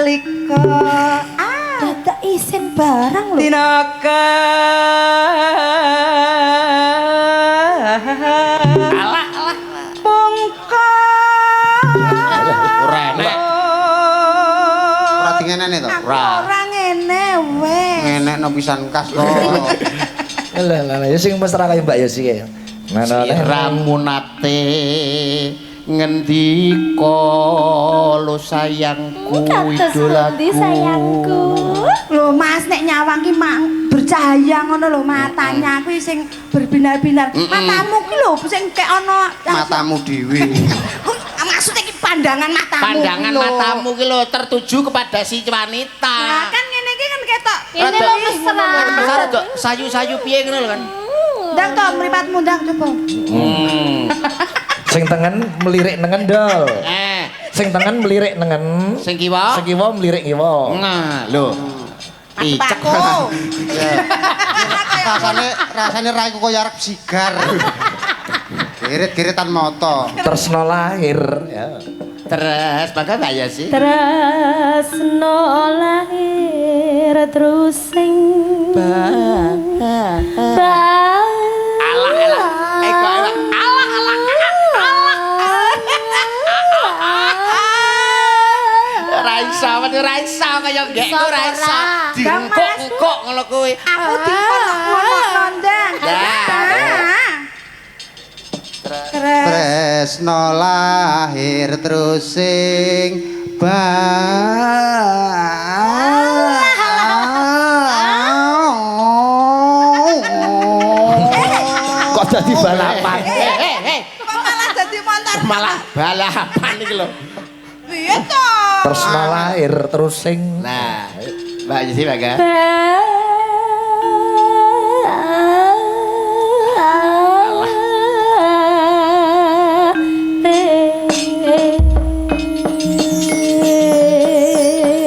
liko Dadak isin barang lho. tinaka Alah. bongko Ora enek. Ora dingenene to. ora ngene wes Ngenekno pisan kas to. Lah ya sing mesra kaya Mbak Yosi ya. Mana Siramu nate ngendika lo sayangku Kados pundi idolaku. sayangku. lho mas nek nyawang ki mang bercahaya ngono lho matanya kuwi sing berbinar-binar matamu ki lho sing kek ana Matamu dhewe. maksudnya ki pandangan matamu Pandangan ki lho. matamu ki lho tertuju kepada si wanita. Nah, kan ngene iki kan ketok Ini lo mesra. Mesra dok sayu-sayu piye ngono lho kan. ndang to mripatmu ndang coba sing tengen melirik nengen dol. Sing tengen melirik nengen. Sing kiwa? Sing kiwa melirik kiwa. Nah, lho. Icek. aku Rasane raiku kaya arep sigar. Girit-giritan moto. Tresno lahir ya. Terus maka bahaya sih. Tresno lahir terus sing Alah alah. Kok alah. Raisa kaya gekku raisa. Dingkok-engkok ngono kuwi. Aku dikon-kon ndang. Tresno lahir terus sing Kok dadi balapan? Kok malah dadi montor? Malah balapan iki lho. Piye to? Tresno lahir terus sing Nah, Mbak Yesi Baga.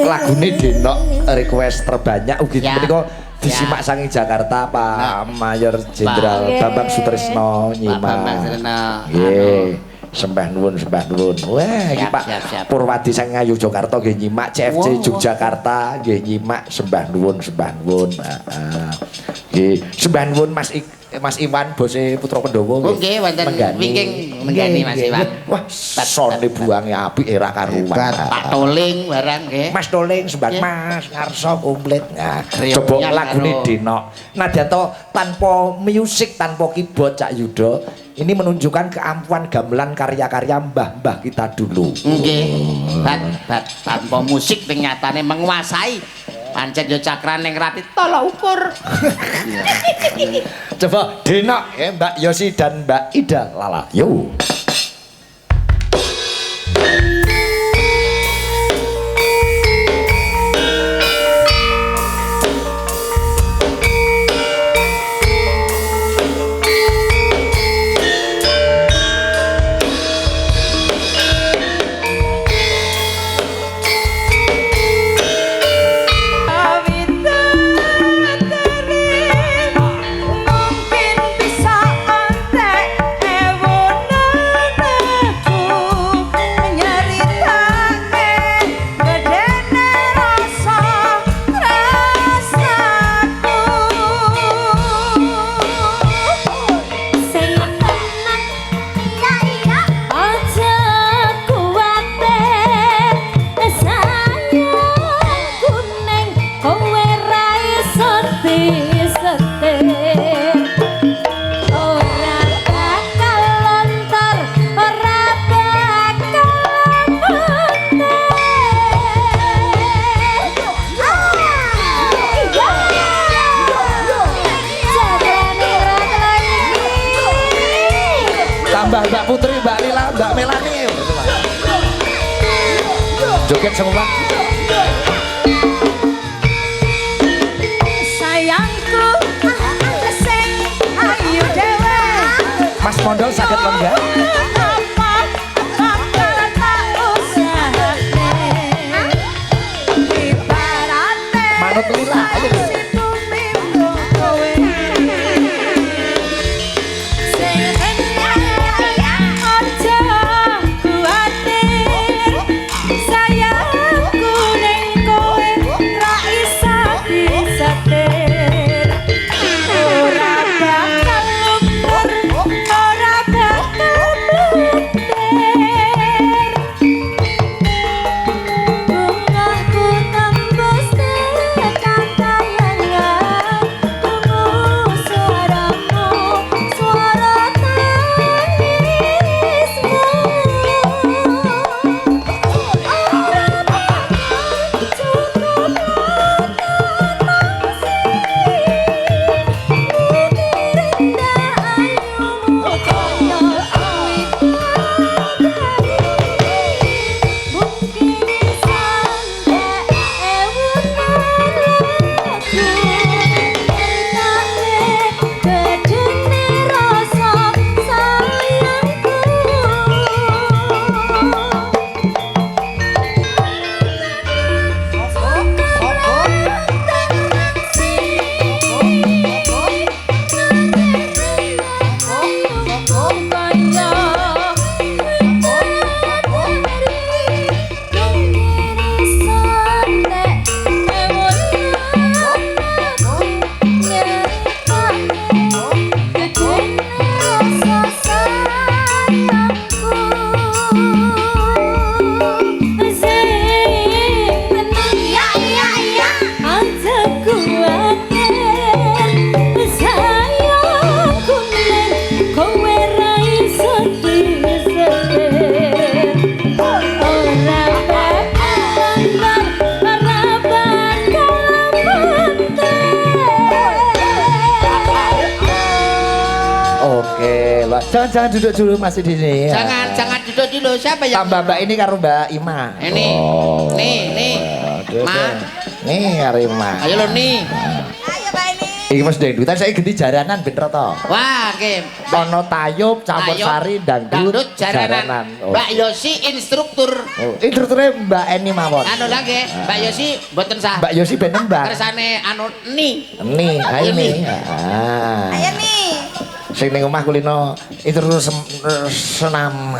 lagune Denok request terbanyak ugi Ya. menika disimak saking Jakarta Pak Mayor Jenderal Bambang Sutrisno nyimak. Bambang Sutrisno. Nggih. Sembah nuwun, sembah nuwun. Wah, iki Siap, Pak siap. Purwadi sang Ngayogyakarta nggih nyimak, CFC Wow. Yogyakarta nggih nyimak, sembah nuwun, sembah nuwun. Heeh. Nggih, sembah nuwun Mas Iwan bose Putra Pandhawa. Oh, nggih, wonten wingking menggani Mas Nggih, Iwan. nggih. Wah, sone buange apik era karuan. Pak Toling barang nggih. Mas Toling sembah Nggih. Mas ngarsa komplit. Nah, Riyo coba yang lagune karo- Denok. Nadyan to tanpa musik, tanpa keyboard Cak Yudo, ini menunjukkan keampuhan gamelan karya-karya mbah-mbah kita dulu. Nggih. Bat tanpa musik ternyatane menguasai. Pancen yo cakran ning rati tolak ukur. Coba Denok ya Mbak Yosi dan Mbak Ida Lala. Yo. Mungkin bisa antek tambah Mbak Putri, Mbak Lila, Mbak Melani. Joget semua. Sayangku, sing ayu dewe. Mas Mondol saged lenggah. Manut Lila, ayo. Jangan duduk dulu masih di sini. Ya. Jangan duduk dulu. Siapa yang Tambah Mbak ini karo Mbak Ima. Ini. Oh. Nih. Ma. Nih karo Ima. Ayo lo nih. Ayo Pak ini. Iki Mas dangdutan saya ganti jaranan ben rata. Wah, Kim. Ono tayub campur sari dangdut jaranan. Oh. Mbak Yosi instruktur. Oh, instrukturnya Mbak Eni mawon. Anu lagi, Mbak Yosi mboten sah. Mbak Yosi ben nembak. Kersane anu ni. Nih, ayo nih. Ayo nih. Sing ning omah kulino instruktur senam.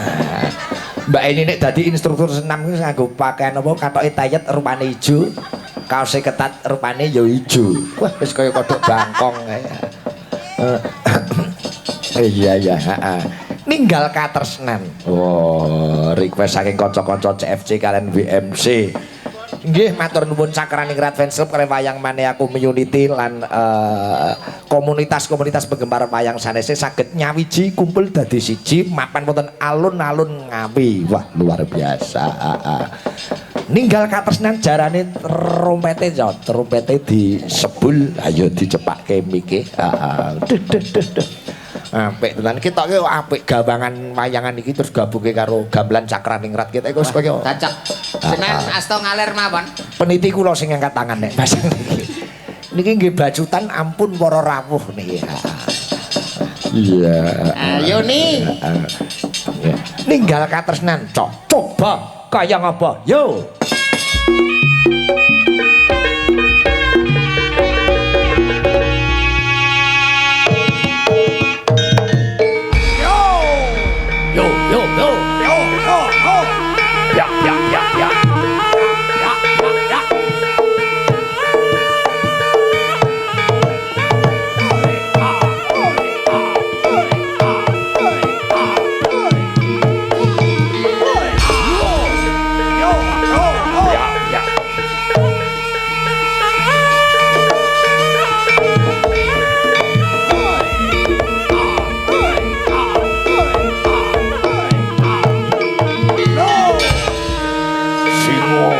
Mbak Eni nek dadi instruktur senam kuwi nganggo pakaian apa katoke tayet rupane ijo, kaose ketat rupane ya ijo. Wah, wis kaya kodhok bangkong kae. Iya, heeh. Ninggal katresnan. Oh, request saking kanca-kanca CFC kalian WMC. Nggih, matur nuwun Cakraningrat Fans Club kalian Wayang Mania Community lan komunitas-komunitas penggemar wayang sanese saged nyawiji kumpul dadi siji mapan wonten alun-alun Ngawi. Wah, luar biasa. Ninggal katresnan jarane trompete ya, trompete disebul ayo dicepakke mike. Apik tenan ketoke apik gawangan wayangan iki terus gabunge karo gamelan Cakraningrat kita iku wis kaya Cacak. Senen asta ngalir mawon. peniti kula sing angkat tangan nek Mas niki. Niki nggih bacutan ampun para rawuh niki. Iya. Ayo nih. Ninggal katresnan, cok. Coba kaya ngapa? Yo.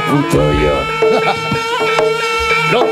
Budaya. Loh.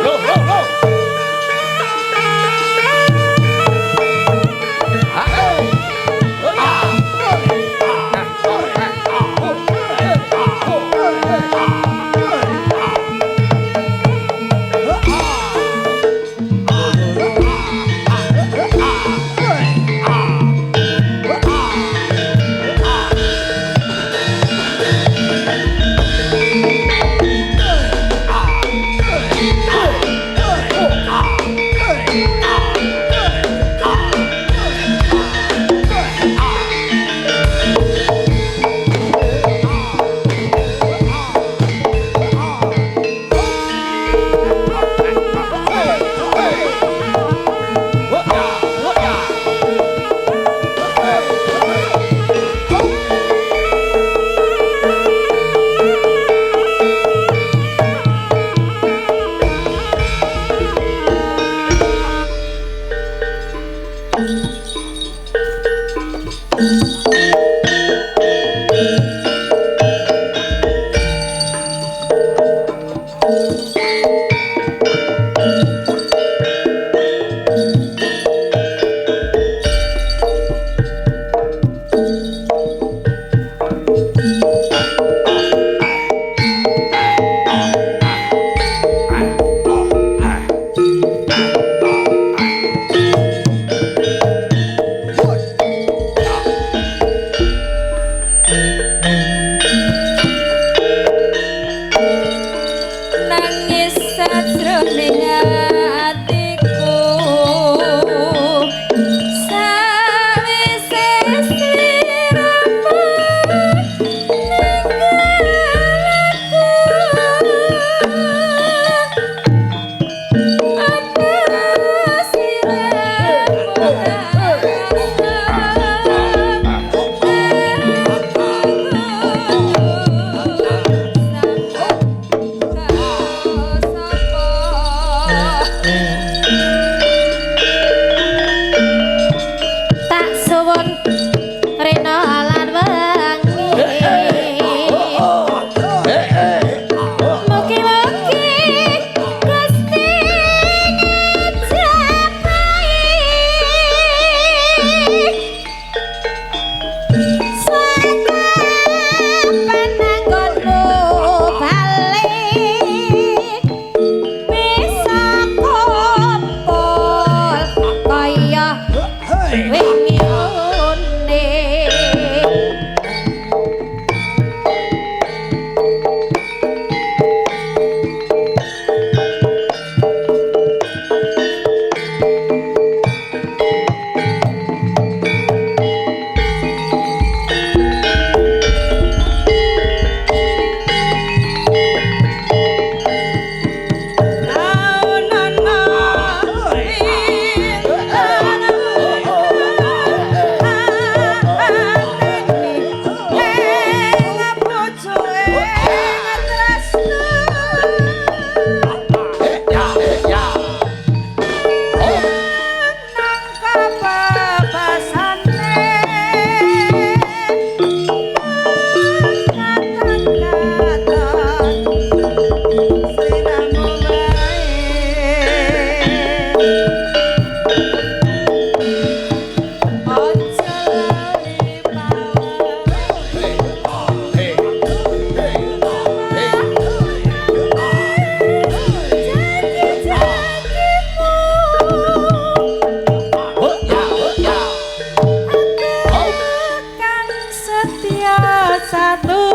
setia satu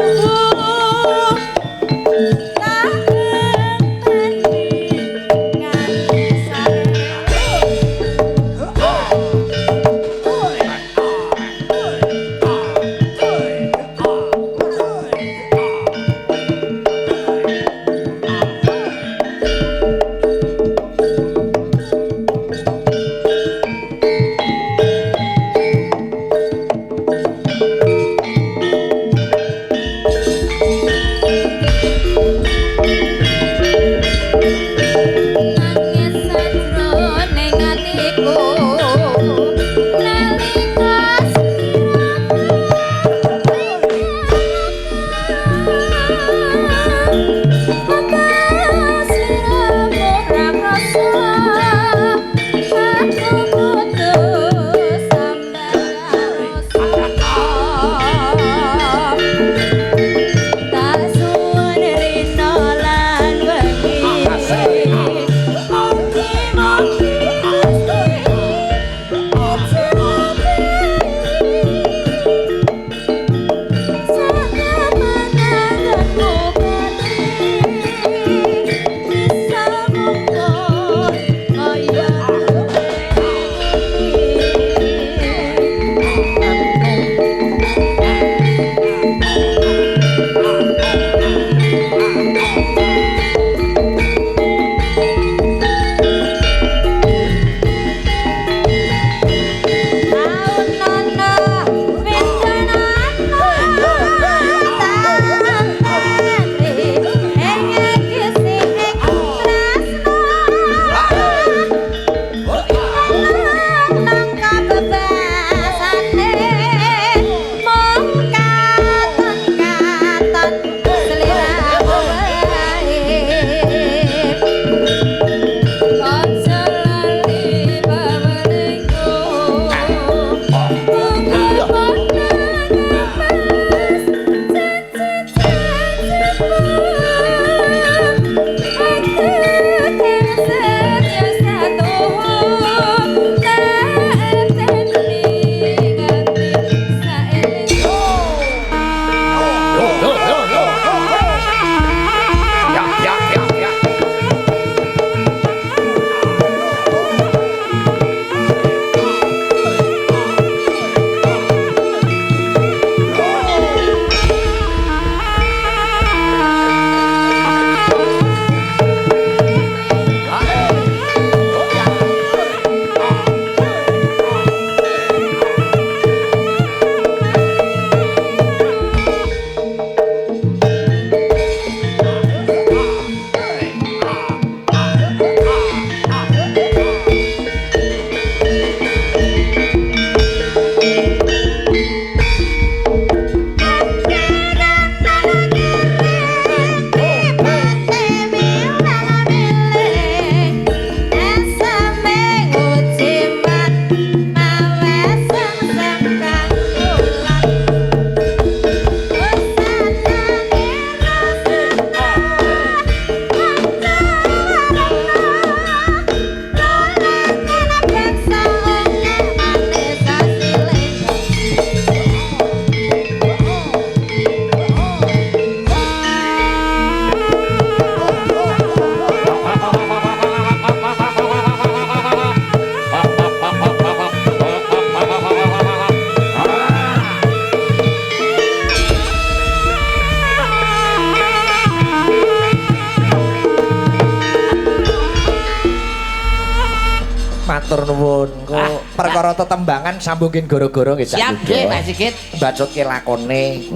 matur nuwun. Kok perkara tetembangan sambungin goro-goro nggih Cak Siap Yuda. nggih Pak Sigit. Bacutke lakone.